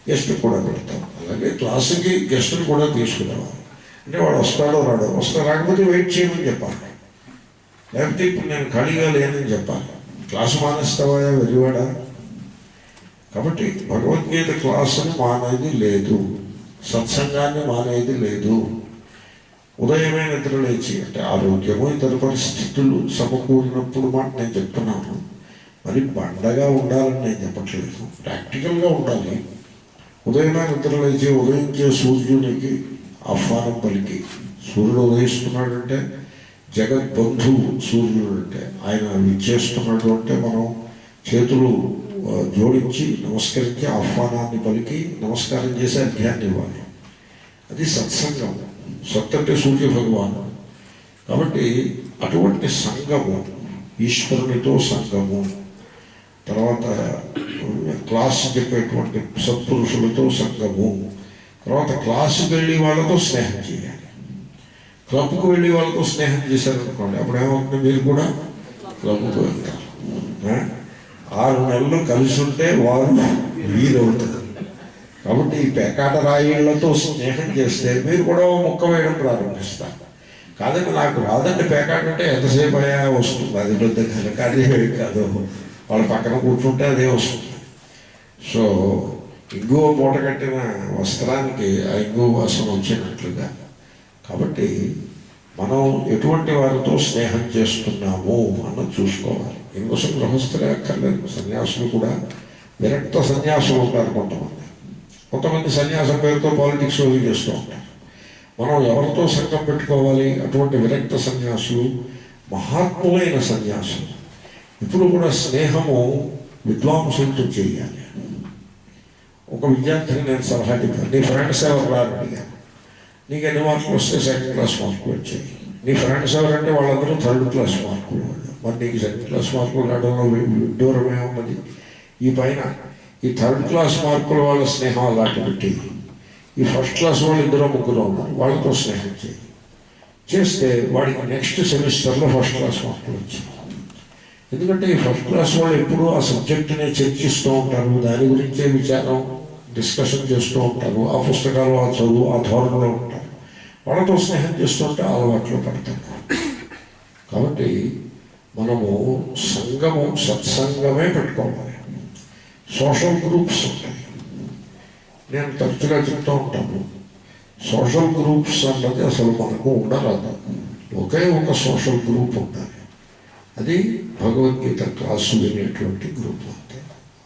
గెస్ట్ కూడా పెడతాం. అలాగే క్లాసుకి గెస్టులు కూడా తీసుకురావాలి. అంటే వాడు వస్తాడో రాడో, రాకపోతే వెయిట్ చేయమని చెప్పాలి. లేకపోతే ఇప్పుడు నేను ఖాళీగా లేనని చెప్పాలి. క్లాసు మానేస్తావా వెరివాడా? కాబట్టి భగవద్గీత క్లాసుని మానేది లేదు, సత్సంగాన్ని మానేది లేదు. ఉదయమే నిద్ర లేచి, అంటే ఆరోగ్యము ఇతర పరిస్థితులు సమకూరినప్పుడు మాట నేను చెప్తున్నాను. మరి బండగా ఉండాలని నేను చెప్పట్లేదు, ప్రాక్టికల్గా ఉండాలి. ఉదయమే నిద్ర లేచి ఉదయించే సూర్యునికి ఆహ్వానం పలికి, సూర్యుడు ఉదయిస్తున్నాడంటే జగద్బంధువు సూర్యుడు, అంటే ఆయన విచ్చేస్తున్నాడు అంటే మనం చేతులు జోడించి నమస్కరించి ఆహ్వానాన్ని పలికి నమస్కారం చేసి అధ్యాన్ని ఇవ్వాలి. అది సత్సంగం. సత్ అంటే సూర్య భగవాను. కాబట్టి అటువంటి సంగము, ఈశ్వరునితో సంగము, తర్వాత క్లాస్ చెప్పేటువంటి సత్పురుషులతో సంగము, తర్వాత క్లాసుకి వెళ్ళి వాళ్ళతో స్నేహం చేయాలి. క్లబ్కు వెళ్ళి వాళ్ళతో స్నేహం చేశారనుకోండి, అప్పుడు ఏమవుతుంది, మీరు కూడా క్లబ్కు వెళ్తారు. 6 నెలలు కలిసి ఉంటే వారు వీరవుతారు. కాబట్టి ఈ పేకాట రాయిళ్లతో స్నేహం చేస్తే మీరు కూడా ముక్క వేయడం ప్రారంభిస్తారు. కాదండి నాకు రాదండి పేకాట అంటే ఎంతసేపు అయ్యా వస్తుంది, అది పెద్ద ఘనకార్యం కాదు, వాళ్ళ పక్కన కూర్చుంటే అదే వస్తుంది. సో ఇంగువ మూట కట్టిన వస్త్రానికి ఆ ఇంగువ వాసన వచ్చినట్లుగా. కాబట్టి మనం ఎటువంటి వారితో స్నేహం చేస్తున్నాము అన్నది చూసుకోవాలి. ఇందుకోసం గృహస్థులే అక్కర్లేదు, సన్యాసులు కూడా విరక్త సన్యాసులు ఉంటారు. కొంతమంది సన్యాసం పేరుతో పాలిటిక్స్ అవి చేస్తూ ఉంటారు. మనం ఎవరితో సంఘం పెట్టుకోవాలి? అటువంటి విరక్త సన్యాసులు, మహాత్ములైన సన్యాసులు. ఇప్పుడు కూడా స్నేహము విద్వాంసులతో చేయాలి. ఒక విద్యార్థిని నేను సలహా చెప్పాను, నీ ఫ్రెండ్స్ ఎవరు రాని అడిగాను. నీకు ఎన్ని మార్కులు వస్తే 2nd క్లాస్ మార్కులు వచ్చాయి. నీ ఫ్రెండ్స్ ఎవరంటే వాళ్ళందరూ 3rd క్లాస్ మార్కులు వాళ్ళు. మరి నీకు 2nd క్లాస్ మార్కులు రావడంలో విడ్డూరం ఏమున్నది? ఈ పైన ఈ 3rd క్లాస్ మార్కుల వాళ్ళ స్నేహం అలాంటి పెట్టి, ఈ 1st క్లాస్ వాళ్ళు 2-3 ఉన్నారు, వాళ్ళతో స్నేహం చేస్తే వాడికి నెక్స్ట్ సెమిస్టర్లో 1st క్లాస్ మార్కులు వచ్చాయి. ఎందుకంటే ఈ 1st క్లాస్ వాళ్ళు ఎప్పుడూ ఆ సబ్జెక్టునే చర్చిస్తూ ఉంటారు, దాని గురించే విచారం డిస్కషన్ చేస్తూ ఉంటారు, ఆ పుస్తకాలు ఆ చదువు ఆ ధోరణిలో ఉంటారు. వాళ్ళతో స్నేహం చేస్తుంటే అలవాట్లు పడతారు. కాబట్టి మనము సంఘము సత్సంగమే పెట్టుకోవాలి. సోషల్ గ్రూప్స్ ఉంటాయి. నేను తరచుగా చెప్తూ ఉంటాను, సోషల్ గ్రూప్స్ అన్నది అసలు మనకు ఉండరాదు. ఒకే ఒక సోషల్ గ్రూప్ ఉండాలి, అది భగవద్గీత క్లాసు వినేటువంటి గ్రూప్ అంతే.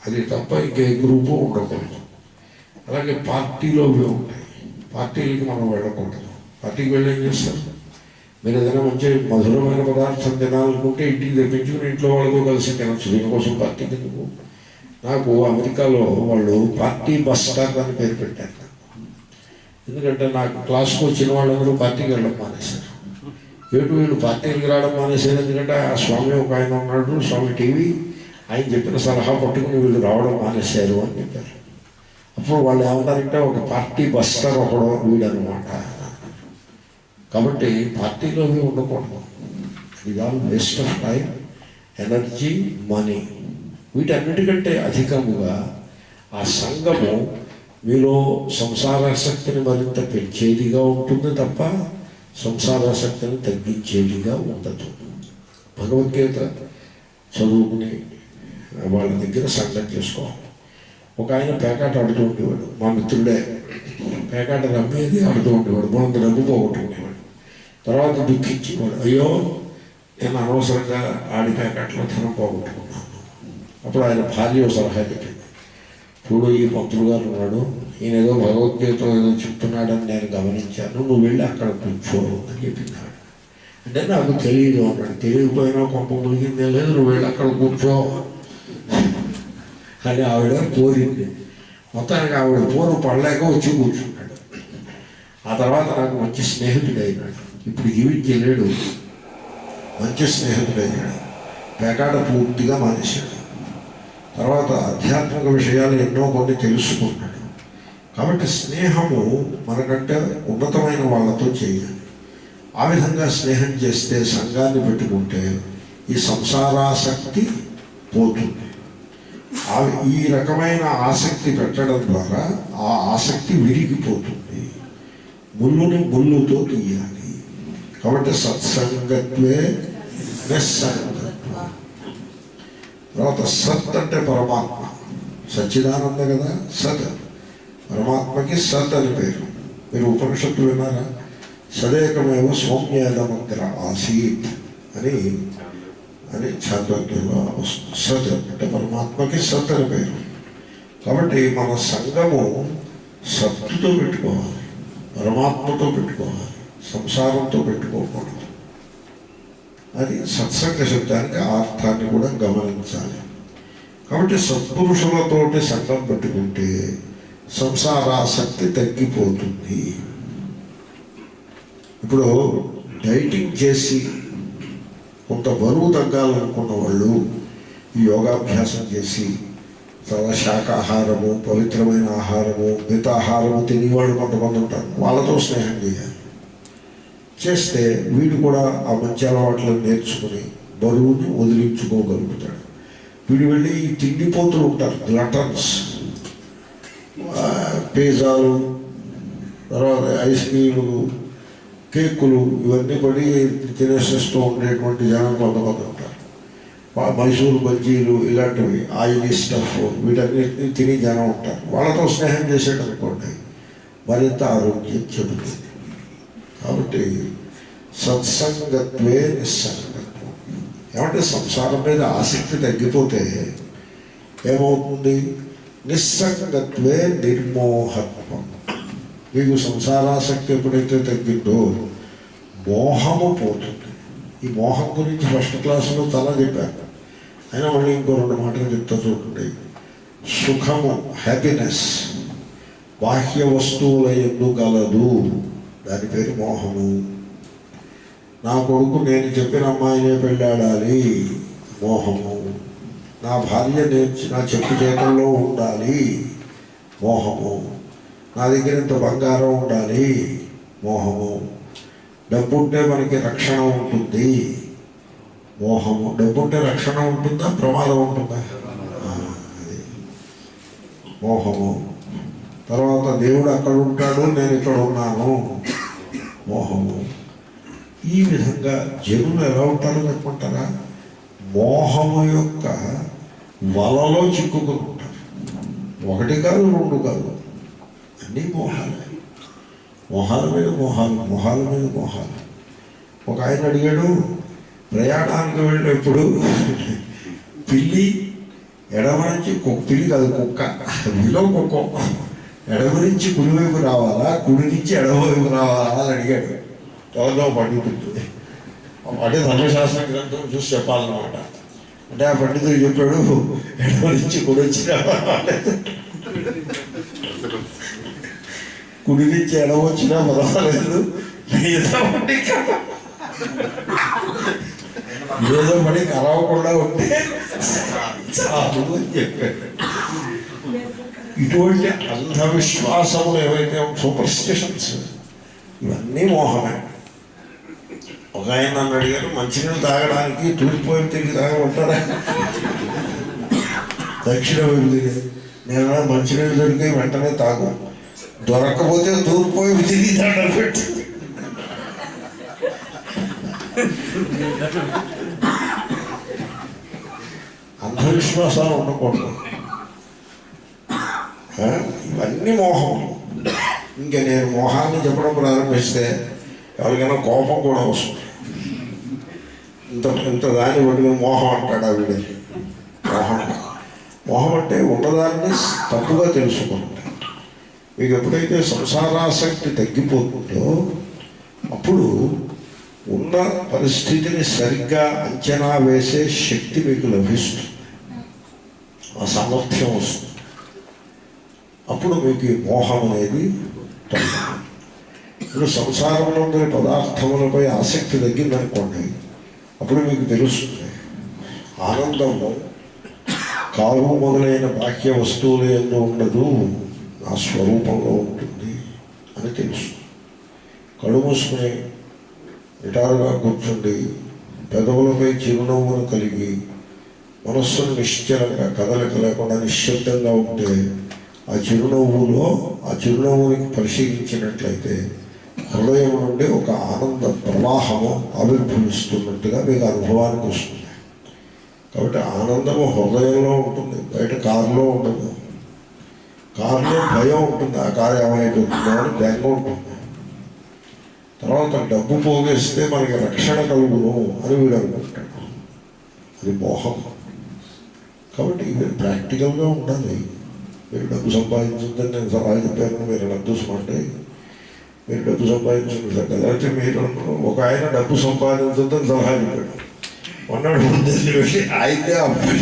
అది తప్ప ఇంకే గ్రూపు ఉండకూడదు. అలాగే పార్టీలో ఉంటాయి, పార్టీలకి మనం వెళ్ళకూడదు. పార్టీకి వెళ్ళి ఏం చేస్తారు? మీరు ఏదైనా మంచి మధురమైన పదార్థం తినాలనుకుంటే ఇంటికి తెప్పించుకుని ఇంట్లో వాళ్ళతో కలిసి తినచ్చు. దీనికోసం పార్టీకి ఎందుకు? నాకు అమెరికాలో వాళ్ళు పార్టీ బస్ స్టాప్ అని పేరు పెట్టారు. ఎందుకంటే నాకు క్లాస్కి వచ్చిన వాళ్ళందరూ పార్టీకి వెళ్ళడం మానేశారు. వీళ్ళు పార్టీకి రావడం మానేశారు. ఎందుకంటే ఆ స్వామి ఒక ఆయన ఉన్నాడు, స్వామి టీవీ, ఆయన చెప్పిన సలహా పట్టుకుని వీళ్ళు రావడం మానేశారు అని చెప్పారు. అప్పుడు వాళ్ళు ఏమన్నారంటే ఒక పార్టీ బస్టర్ ఒకడు వీడనమాట. కాబట్టి పార్టీలో ఉండకూడదు. ఇది all waste of time, energy, money. వీటన్నిటికంటే అధికముగా ఆ సంఘము మీలో సంసారాసక్తిని మరింత పెంచేదిగా ఉంటుంది తప్ప సంసారాసక్తిని తగ్గించేదిగా ఉండదు. భగవద్గీత చదువుకుని వాళ్ళ దగ్గర సంఘం చేసుకోవాలి. ఒక ఆయన పేకాట ఆడుతూ ఉండేవాడు, మా మిత్రుడే. పేకాట రమ్మేది ఆడుతూ ఉండేవాడు, మనం డబ్బు పోగొట్టుకునేవాడు. తర్వాత దుఃఖించేవాడు, అయ్యో నేను అనవసరంగా ఆడి పేకాటలో ధనం పోగొట్టుకున్నాను. అప్పుడు ఆయన భార్య సలహా చెప్పింది, చూడు ఈ పంతులు గారు ఉన్నాడు, ఈయన ఏదో భగవద్గీత ఏదో చెప్తున్నాడని నేను గమనించాను, నువ్వు వెళ్ళి అక్కడ కూర్చో అని చెప్పినాడు. అంటే నాకు తెలియదు అన్నాడు. తెలియకపోయినా కొంప మునిగిందే లేదు, నువ్వు వెళ్ళి అక్కడ కూర్చో అని ఆవిడ కోరింది. మొత్తానికి ఆవిడ పూర్వ పడలేక వచ్చి కూర్చున్నాడు. ఆ తర్వాత నాకు మంచి స్నేహితుడు అయినాడు. ఇప్పుడు జీవించలేడు, మంచి స్నేహితుడు అయినాడు. పేకాట పూర్తిగా మానేశాడు. తర్వాత ఆధ్యాత్మిక విషయాలు ఎన్నో కొన్ని తెలుసుకున్నాడు. కాబట్టి స్నేహము మనకంటే ఉన్నతమైన వాళ్ళతో చేయాలి. ఆ విధంగా స్నేహం చేస్తే, సంఘాన్ని పెట్టుకుంటే ఈ సంసారాసక్తి పోతుంది. ఈ రకమైన ఆసక్తి పెట్టడం ద్వారా ఆ ఆసక్తి విరిగిపోతుంది. ముళ్ళుని ముళ్ళుతో తీయాలి. కాబట్టి సత్సంగత్వే నిస్సంగత్వ. తర్వాత సత్ అంటే పరమాత్మ, సచ్చిదానంద కదా సత్. పరమాత్మకి సత్ అని పేరు. మీరు ఉపనిషత్తు విన్నారా? సదేకమేవ సౌమ్యేదమగ్ర ఆసీత్ అని ఛాందోగ్యంలో వస్తుంది. సత్ అంటే పరమాత్మకి సత్ అని పేరు. కాబట్టి మన సంగము సత్తుతో పెట్టుకోవాలి, పరమాత్మతో పెట్టుకోవాలి, సంసారంతో పెట్టుకోకూడదు. అది సత్సంగ శబ్దానికి ఆ అర్థాన్ని కూడా గమనించాలి. కాబట్టి సత్పురుషులతోటి సంగం పెట్టుకుంటే సంసారాసక్తి తగ్గిపోతుంది. ఇప్పుడు డైటింగ్ చేసి కొంత బరువు తగ్గాలనుకున్న వాళ్ళు ఈ యోగాభ్యాసం చేసి చాలా శాకాహారము, పవిత్రమైన ఆహారము, మితాహారము తినేవాళ్ళు కొంతమంది ఉంటారు. వాళ్ళతో స్నేహం చేయాలి. చేస్తే వీడు కూడా ఆ మంచి అలవాట్లను నేర్చుకుని బరువుని వదిలించుకోగలుగుతాడు. వీడు వెళ్ళి ఈ తిండిపోతులు ఉంటారు, గ్లటన్స్, పిజ్జాలు, తర్వాత ఐస్ క్రీములు, కేకులు, ఇవన్నీ పడి తినేసేస్తూ ఉండేటువంటి జనం కొంతమంది ఉంటారు. మైసూరు బజ్జీలు ఇలాంటివి ఆయిలీ స్టఫ్ వీటన్నిటిని తిని జనం ఉంటారు. వాళ్ళతో స్నేహం చేసేటనుకోండి మరింత ఆరోగ్యం చెబుతుంది. కాబట్టి సత్సంగత్వే నిస్సంగత్వం. ఏమంటే సంసారం మీద ఆసక్తి తగ్గిపోతే ఏమవుతుంది? నిస్సంగత్వే నిర్మోహత్వం. మీకు సంసారాసక్తి ఎప్పుడైతే తగ్గిందో మోహము పోతుంది. ఈ మోహం గురించి ఫస్ట్ క్లాసులో చాలా చెప్పాను. అయినా మళ్ళీ ఇంకో 2 మాటలు చెప్తా చూడండి. సుఖము, హ్యాపీనెస్ బాహ్య వస్తువుల యందు గలదు, దాని పేరు మోహము. నా కొడుకు నేను చెప్పిన అమ్మాయినే పెళ్ళాడాలి, మోహము. నా భార్య నా చెప్పు చేతుల్లో ఉండాలి, మోహము. నా దగ్గర ఇంత బంగారం ఉండాలి, మోహము. డబ్బు ఉంటే మనకి రక్షణ ఉంటుంది, మోహము. డబ్బు ఉంటే రక్షణ ఉంటుందా, ప్రమాదం ఉంటుందా? అది మోహము. తర్వాత దేవుడు అక్కడ ఉంటాడు, నేను ఇక్కడ ఉన్నాను, మోహము. ఈ విధంగా జనులు ఎలా ఉంటారో చెప్పుకుంటారా? మోహము యొక్క వలలో చిక్కుకుని ఉంటారు. 1 కాదు 2 కాదు, అన్నీ మోహాలే. మోహాల మీద మోహాలు, మోహాల మీద మోహాలు. ఒక ఆయన అడిగాడు, ప్రయాణానికి వెళ్ళినప్పుడు పిల్లి ఎడమ నుంచి పిల్లి కాదు కుక్క, విలో కుక్క ఎడమ నుంచి కుడివైపు రావాలా, కుడి నుంచి ఎడమవైపు రావాలా అని అడిగాడు. ఎవరిదో పండితుడు, అంటే ధర్మశాస్త్ర గ్రంథం చూసి చెప్పాలన్నమాట. అంటే ఆ పండితుడు చెప్పాడు, ఎడమ నుంచి కుడి వచ్చి రావాలి, కుడి నుంచి ఎడమ వచ్చినా పర్వాలేదు, ఏదో పడి కలవకుండా ఉంటే చాలు అని చెప్పాడు. ఇటువంటి అంధవిశ్వాసములు ఏవైతే సూపర్ స్టిషన్స్, ఇవన్నీ మోహమే. ఒక ఆయన నన్ను అడిగారు, మంచినీళ్ళు తాగడానికి తూర్పు వైపు తిరిగి తాగమంటారా, దక్షిణ వైపు తిరిగి? నేను మంచినీళ్ళు దొరికే వెంటనే తాగు, దొరకకపోతే తూర్పు వైపు తిరిగి దండం పెట్టు. అంధవిశ్వాసాలు ఉండకూడదు. ఇవన్నీ మోహం. ఇంకా నేను మోహాన్ని చెప్పడం ప్రారంభిస్తే ఎవరికైనా కోపం కూడా వస్తుంది. ఇంత దాన్ని పట్టుకుని మోహం అంటాడు ఆవిడ. మోహం అంటే ఉన్నదాన్ని తప్పుగా తెలుసుకుంటాం. మీకు ఎప్పుడైతే సంసారాసక్తి తగ్గిపోతుందో అప్పుడు ఉన్న పరిస్థితిని సరిగ్గా అంచనా వేసే శక్తి మీకు లభిస్తుంది, ఆ సామర్థ్యం వస్తుంది. అప్పుడు మీకు ఈ మోహం అనేది తగ్గుతుంది. ఇప్పుడు సంసారంలో ఉండే పదార్థములపై ఆసక్తి తగ్గిందనుకోండి, అప్పుడు మీకు తెలుస్తుంది ఆనందము కావు మొదలైన బాహ్య వస్తువులు ఎందు ఉండదు, నా స్వరూపంలో ఉంటుంది అని తెలుస్తుంది. కళ్ళు మూసుకుని నిటారుగా కూర్చుండి పెదవులపై చిరునవ్వును కలిగి మనస్సును నిశ్చలంగా కదలిక లేకుండా నిశ్శబ్దంగా ఉంటే ఆ చిరునవ్వుని పరిశీలించినట్లయితే హృదయం నుండి ఒక ఆనంద ప్రవాహము ఆవిర్భవిస్తున్నట్టుగా మీకు అనుభవానికి వస్తుంది. కాబట్టి ఆనందము హృదయంలో ఉంటుంది, బయట కారులో ఉండదు. కారులో భయం ఉంటుంది, ఆ కారు ఏమైపోతుందో అని బెంగ ఉంటుంది. తర్వాత డబ్బు పోగేస్తే మనకి రక్షణ కలుగును అని వీడు అనుకుంటాడు, అది మోహం. కాబట్టి మీరు ప్రాక్టికల్గా ఉండాలి. మీరు డబ్బు సంపాదించుందని నేను సలహా చెప్పాను, మీరు అదృష్టమంటే మీరు డబ్బు సంపాదించండి సార్. లేకపోతే మీరు ఒక ఆయన డబ్బు సంపాదించొద్దని సలహా చెప్పాడు, మొన్నడు ముందు వెళ్ళి అయితే అప్పుడు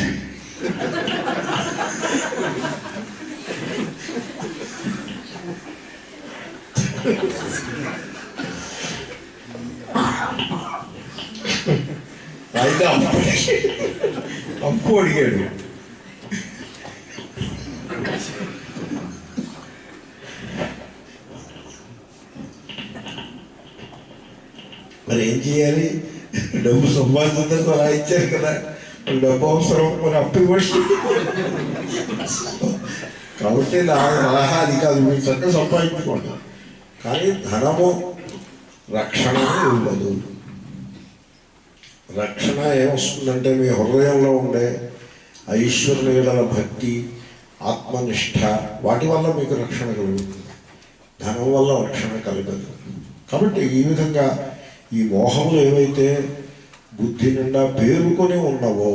అయితే అప్పు అడిగాడు. మరి ఏం చేయాలి? డబ్బు సంపాదించడం అలా ఇచ్చారు కదా, డబ్బు అవసరం, మరి అప్పు ఇవ్వచ్చు. కాబట్టి నా సలహా అది కాదు, మీరు చక్కగా సంపాదించుకోండి, కానీ ధనము రక్షణ ఇవ్వదు. రక్షణ ఏమొస్తుందంటే మీ హృదయంలో ఉండే ఈశ్వరుని గల భక్తి, ఆత్మనిష్ట, వాటి వల్ల మీకు రక్షణ కలుగుతుంది. ధనం వల్ల రక్షణ కలగదు. కాబట్టి ఈ విధంగా ఈ మోహములు ఏవైతే బుద్ధి నిండా పేరుకొని ఉన్నవో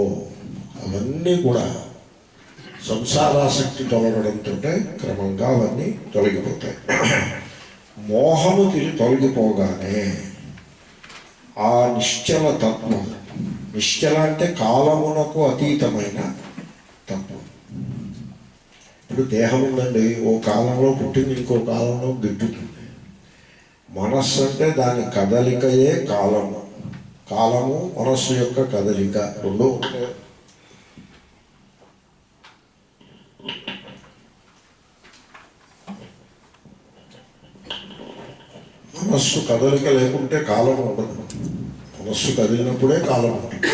అవన్నీ కూడా సంసారాసక్తి తొలగడంతో క్రమంగా అవన్నీ తొలగిపోతాయి. మోహము తొలగిపోగానే ఆ నిశ్చల తత్వం, నిశ్చల అంటే కాలమునకు అతీతమైన తత్వం. ఇప్పుడు దేహం ఉందండి, ఓ కాలంలో పుట్టింది, ఇంకో కాలంలో గిట్టుతుంది. మనస్సు అంటే దాని కదలికయే కాలము. కాలము మనస్సు యొక్క కదలిక రెండు ఉంటాయి. మనస్సు కదలిక లేకుంటే కాలం ఉండదు, మనస్సు కదిలినప్పుడే కాలం ఉంటుంది.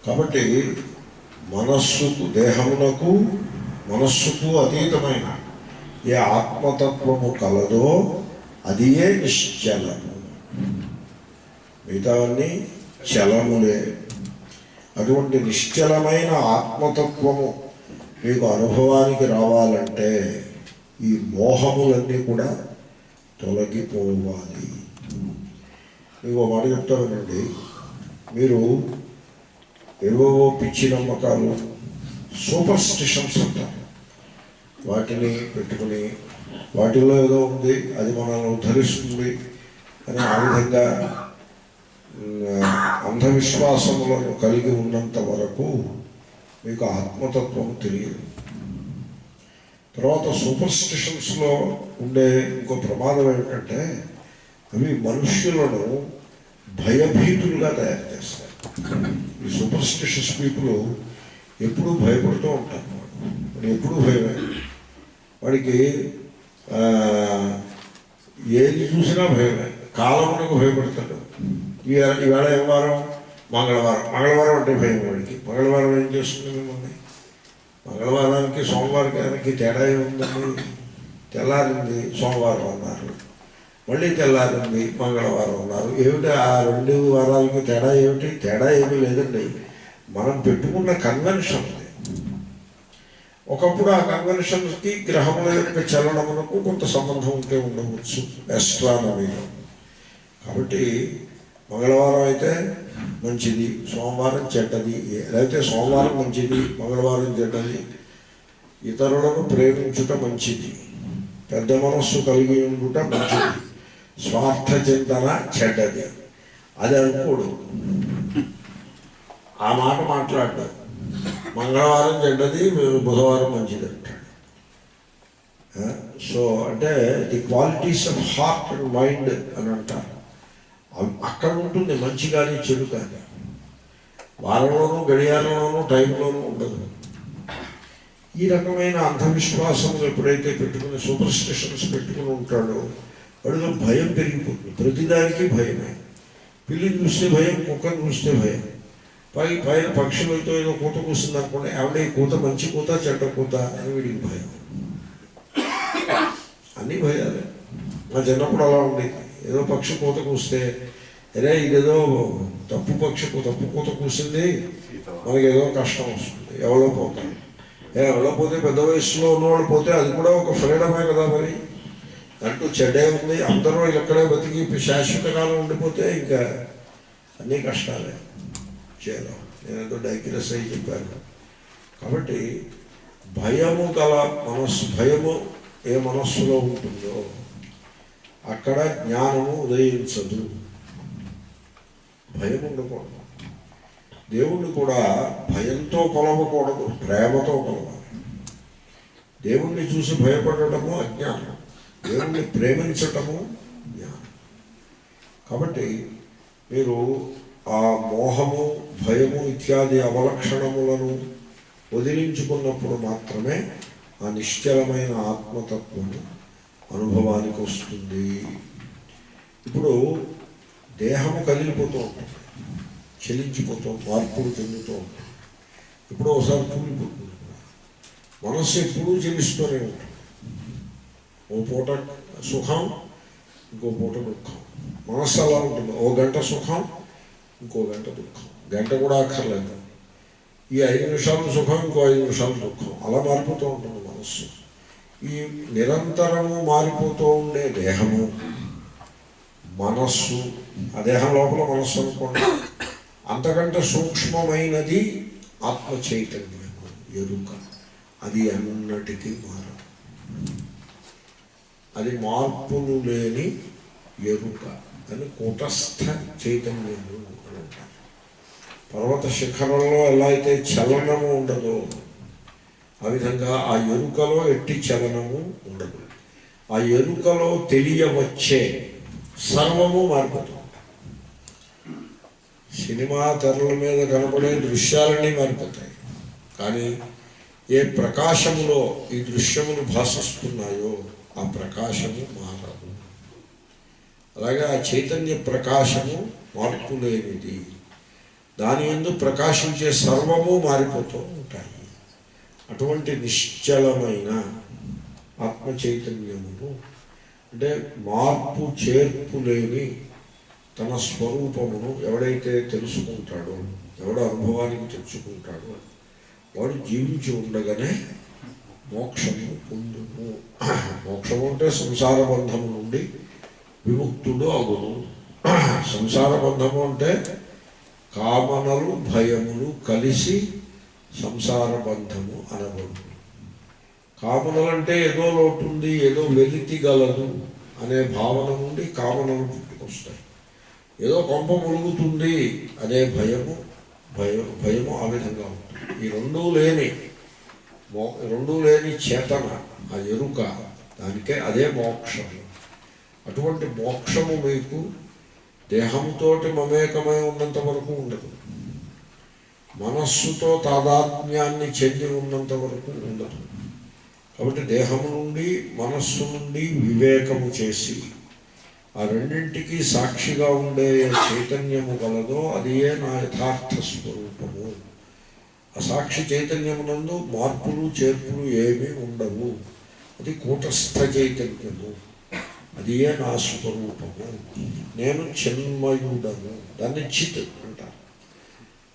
కాబట్టి మనస్సుకు, దేహమునకు మనస్సుకు అతీతమైన ఏ ఆత్మతత్వము కలదో అది ఏ నిశ్చలము, మిగతావన్నీ చలములే. అటువంటి నిశ్చలమైన ఆత్మతత్వము మీకు అనుభవానికి రావాలంటే ఈ మోహములన్నీ కూడా తొలగిపోవాలి. మీకు ఒక మాట చెప్తానండి, మీరు ఏవేవో పిచ్చి నమ్మకాలు, సూపర్ స్టిషన్స్ అంటారు, వాటిని పెట్టుకుని వాటిలో ఏదో ఉంది, అది మనల్ని ఉద్ధరిస్తుంది అని ఆ విధంగా అంధవిశ్వాసములను కలిగి ఉన్నంత వరకు మీకు ఆత్మతత్వం తెలియదు. తర్వాత సూపర్ స్టిషన్స్లో ఉండే ఇంకో ప్రమాదం ఏమిటంటే అవి మనుష్యులను భయభీతులుగా తయారు చేస్తాయి. ఈ సూపర్ స్టిషన్స్ పీపుల్ ఎప్పుడూ భయపడుతూ ఉంటారు. వాడు ఎప్పుడూ భయమే, వాడికి ఏది చూసినా భయమే. కాలమునకు భయపడతాడు. ఈవేళ ఏ వారం? మంగళవారం. మంగళవారం అంటే భయం వాడికి. మంగళవారం ఏం చేస్తుంది మిమ్మల్ని? మంగళవారానికి సోమవారానికి తేడా ఏముందండి? తెల్లారింది సోమవారం అన్నారు, మళ్ళీ తెల్లారింది మంగళవారం అన్నారు. ఏమిటి ఆ 2 వారాలకి తేడా ఏమిటి? తేడా ఏమీ లేదండి, మనం పెట్టుకున్న కన్వెన్షన్. ఒకప్పుడు ఆ కన్వెన్షన్కి గ్రహముల యొక్క చలనమునకు కొంత సంబంధం ఉంటే ఉండవచ్చు ఎస్ట్రానమీలో. కాబట్టి మంగళవారం అయితే మంచిది, సోమవారం చెడ్డది, లేకపోతే సోమవారం మంచిది, మంగళవారం చెడ్డది. ఇతరులను ప్రేమించుట మంచిది, పెద్ద మనస్సు కలిగి ఉండుట మంచిది, స్వార్థ చింతన చెడ్డది అది అనుకోడు. ఆ మాట మాట్లాడతాడు. మంగళవారం చెడ్డది, బుధవారం మంచిది అంటాడు. సో అంటే the qualities of heart and mind అని అంటారు. అక్కడ ఉంటుంది మంచి కానీ చెడు కానీ. వారంలోనూ గడియారంలోనూ టైంలోనూ ఉండదు. ఈ రకమైన అంధవిశ్వాసం ఎప్పుడైతే పెట్టుకుని సూపర్ స్టిషన్స్ పెట్టుకుని ఉంటాడో వాడిలో భయం పెరిగిపోతుంది. ప్రతిదానికి భయమే. పిల్లిని చూస్తే భయం, కుక్కను చూస్తే భయం. పైన పక్షులతో ఏదో కూత కూస్తుంది అనుకోండి, ఏమంటే ఈ కూత మంచి కూత చెడ్డ కూత అని వీడికి భయం. అన్నీ భయాలే. మా చిన్నప్పుడు అలా ఉండేది. ఏదో పక్షి కూత కూస్తే అరే ఇదేదో తప్పు కూత కూసింది, మనకి ఏదో కష్టం వస్తుంది, ఎవరో పోతారు. ఎవరో పోతే పెద్ద వయసులో ఉన్నవాళ్ళు పోతే అది కూడా ఒక ఫ్రీడమే కదా. మరి అంటూ చెడ్డే ఉంది, అందరూ ఇక్కడే బతికి శాశ్వత కాలం ఉండిపోతే ఇంకా అన్నీ కష్టాలే. చేయలేం. నేనేదో డైగ్రెస్ అయ్యి చెప్పాను. కాబట్టి భయము గల మనస్సు, భయము ఏ మనస్సులో ఉంటుందో అక్కడ జ్ఞానము ఉదయించదు. భయం ఉండకూడదు. దేవుణ్ణి కూడా భయంతో కొలవకూడదు, ప్రేమతో కొలవాలి. దేవుణ్ణి చూసి భయపడటము అజ్ఞానం, దేవుణ్ణి ప్రేమించటము జ్ఞానం. కాబట్టి మీరు ఆ మోహము, భయము ఇత్యాది అవలక్షణములను వదిలించుకున్నప్పుడు మాత్రమే ఆ నిశ్చలమైన ఆత్మతత్వము అనుభవానికి వస్తుంది. ఇప్పుడు దేహము కదిలిపోతూ ఉంటుంది, చలించిపోతూ, మార్పులు చెందుతూ ఉంటుంది. ఇప్పుడు ఒకసారి కూలిపోతుంది. మనస్సు ఎప్పుడూ చెలిస్తూనే ఉంటుంది. ఓ పూట సుఖం, ఇంకో పూట దుఃఖం. మనస్సు అలా ఉంటుంది. ఓ గంట సుఖం, ఇంకో గంట దుఃఖం. గంట కూడా అక్కర్లేదు. ఈ 5 నిమిషాలు సుఖం, ఇంకో 5 నిమిషాలు దుఃఖం. అలా మారిపోతూ ఉంటుంది మనస్సు. ఈ నిరంతరము మారిపోతూ ఉండే దేహము, మనస్సు, ఆ దేహం లోపల మనస్సు అనుకోండి, అంతకంటే సూక్ష్మమైనది ఆత్మ చైతన్యము, ఎరుక. అది అన్నిటికీ మారదు. అది మార్పులు లేని ఎరుక అని కూటస్థ చైతన్యము అని అంటారు. పర్వత శిఖరంలో ఎలా అయితే చలనము ఉండదో ఆ విధంగా ఆ ఎరుకలో ఎట్టి చలనము ఉండదు. ఆ ఎరుకలో తెలియవచ్చే సర్వము మారిపోతుంది. సినిమా తెరల మీద కనబడే దృశ్యాలన్నీ మారిపోతాయి. కానీ ఏ ప్రకాశములో ఈ దృశ్యములు భాషిస్తున్నాయో ఆ ప్రకాశము మారదు. అలాగే ఆ చైతన్య ప్రకాశము మార్పు లేనిది. దాని యందు ప్రకాశించే సర్వము మారిపోతూ ఉంటాయి. అటువంటి నిశ్చలమైన ఆత్మ చైతన్యమును, అంటే మార్పు చేర్పు లేని తన స్వరూపమును ఎవడైతే తెలుసుకుంటాడో, ఎవడ అనుభవానికి తెచ్చుకుంటాడో వాడు జీవించి ఉండగానే మోక్షము పొందును. మోక్షము అంటే సంసార బంధము నుండి విముక్తుడు అగును. సంసార బంధము అంటే కామనలు భయములు కలిసి సంసార బంధము అనబడు. కామనలు అంటే ఏదో లోటుంది, ఏదో వెలితి గలదు అనే భావన నుండి కామనలు పుట్టుకొస్తాయి. ఏదో కొంప మురుగుతుంది అనే భయము ఆ విధంగా ఉంటుంది. ఈ రెండూ లేని చేతన, ఆ ఎరుక, దానికే అదే మోక్షము. అటువంటి మోక్షము మీకు దేహంతోటి మమేకమై ఉన్నంత వరకు ఉండదు, మనస్సుతో తాదాత్మ్యాన్ని చెంది ఉన్నంత వరకు ఉండదు. కాబట్టి దేహము నుండి మనస్సు నుండి వివేకము చేసి ఆ రెండింటికి సాక్షిగా ఉండే చైతన్యము గలదో అది నా యథార్థ స్వరూపము. ఆ సాక్షి చైతన్యమునందు మార్పులు చేర్పులు ఏమీ ఉండవు. అది కూటస్థ చైతన్యము, అది నా స్వరూపము. నేను చిన్మయుడను, దాన్ని చిత్ అంటారు.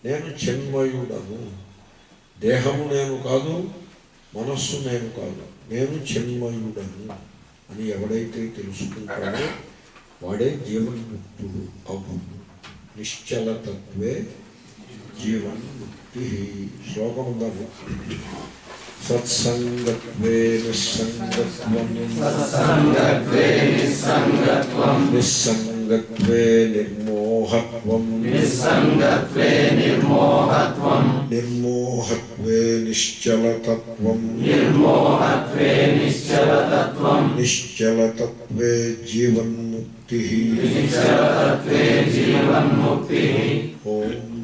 నేను చిన్మయుడను, దేహము నేను కాదు, మనస్సు నేను కాదు, నేను చిన్మయుడను అని ఎవడైతే తెలుసుకుంటాడో వాడే జీవన్ముక్తుడు అగును. నిశ్చలతత్వే జీవన్ముక్తి. శ్లోకం ఉందాము. సత్సంగత్వే నిస్సంగత్వం, నిస్సంగత్వే నిర్మోహత్వం, నిర్మోహత్వే నిశ్చలతత్వం, నిశ్చలతత్వే జీవన్ముక్తి. ఓం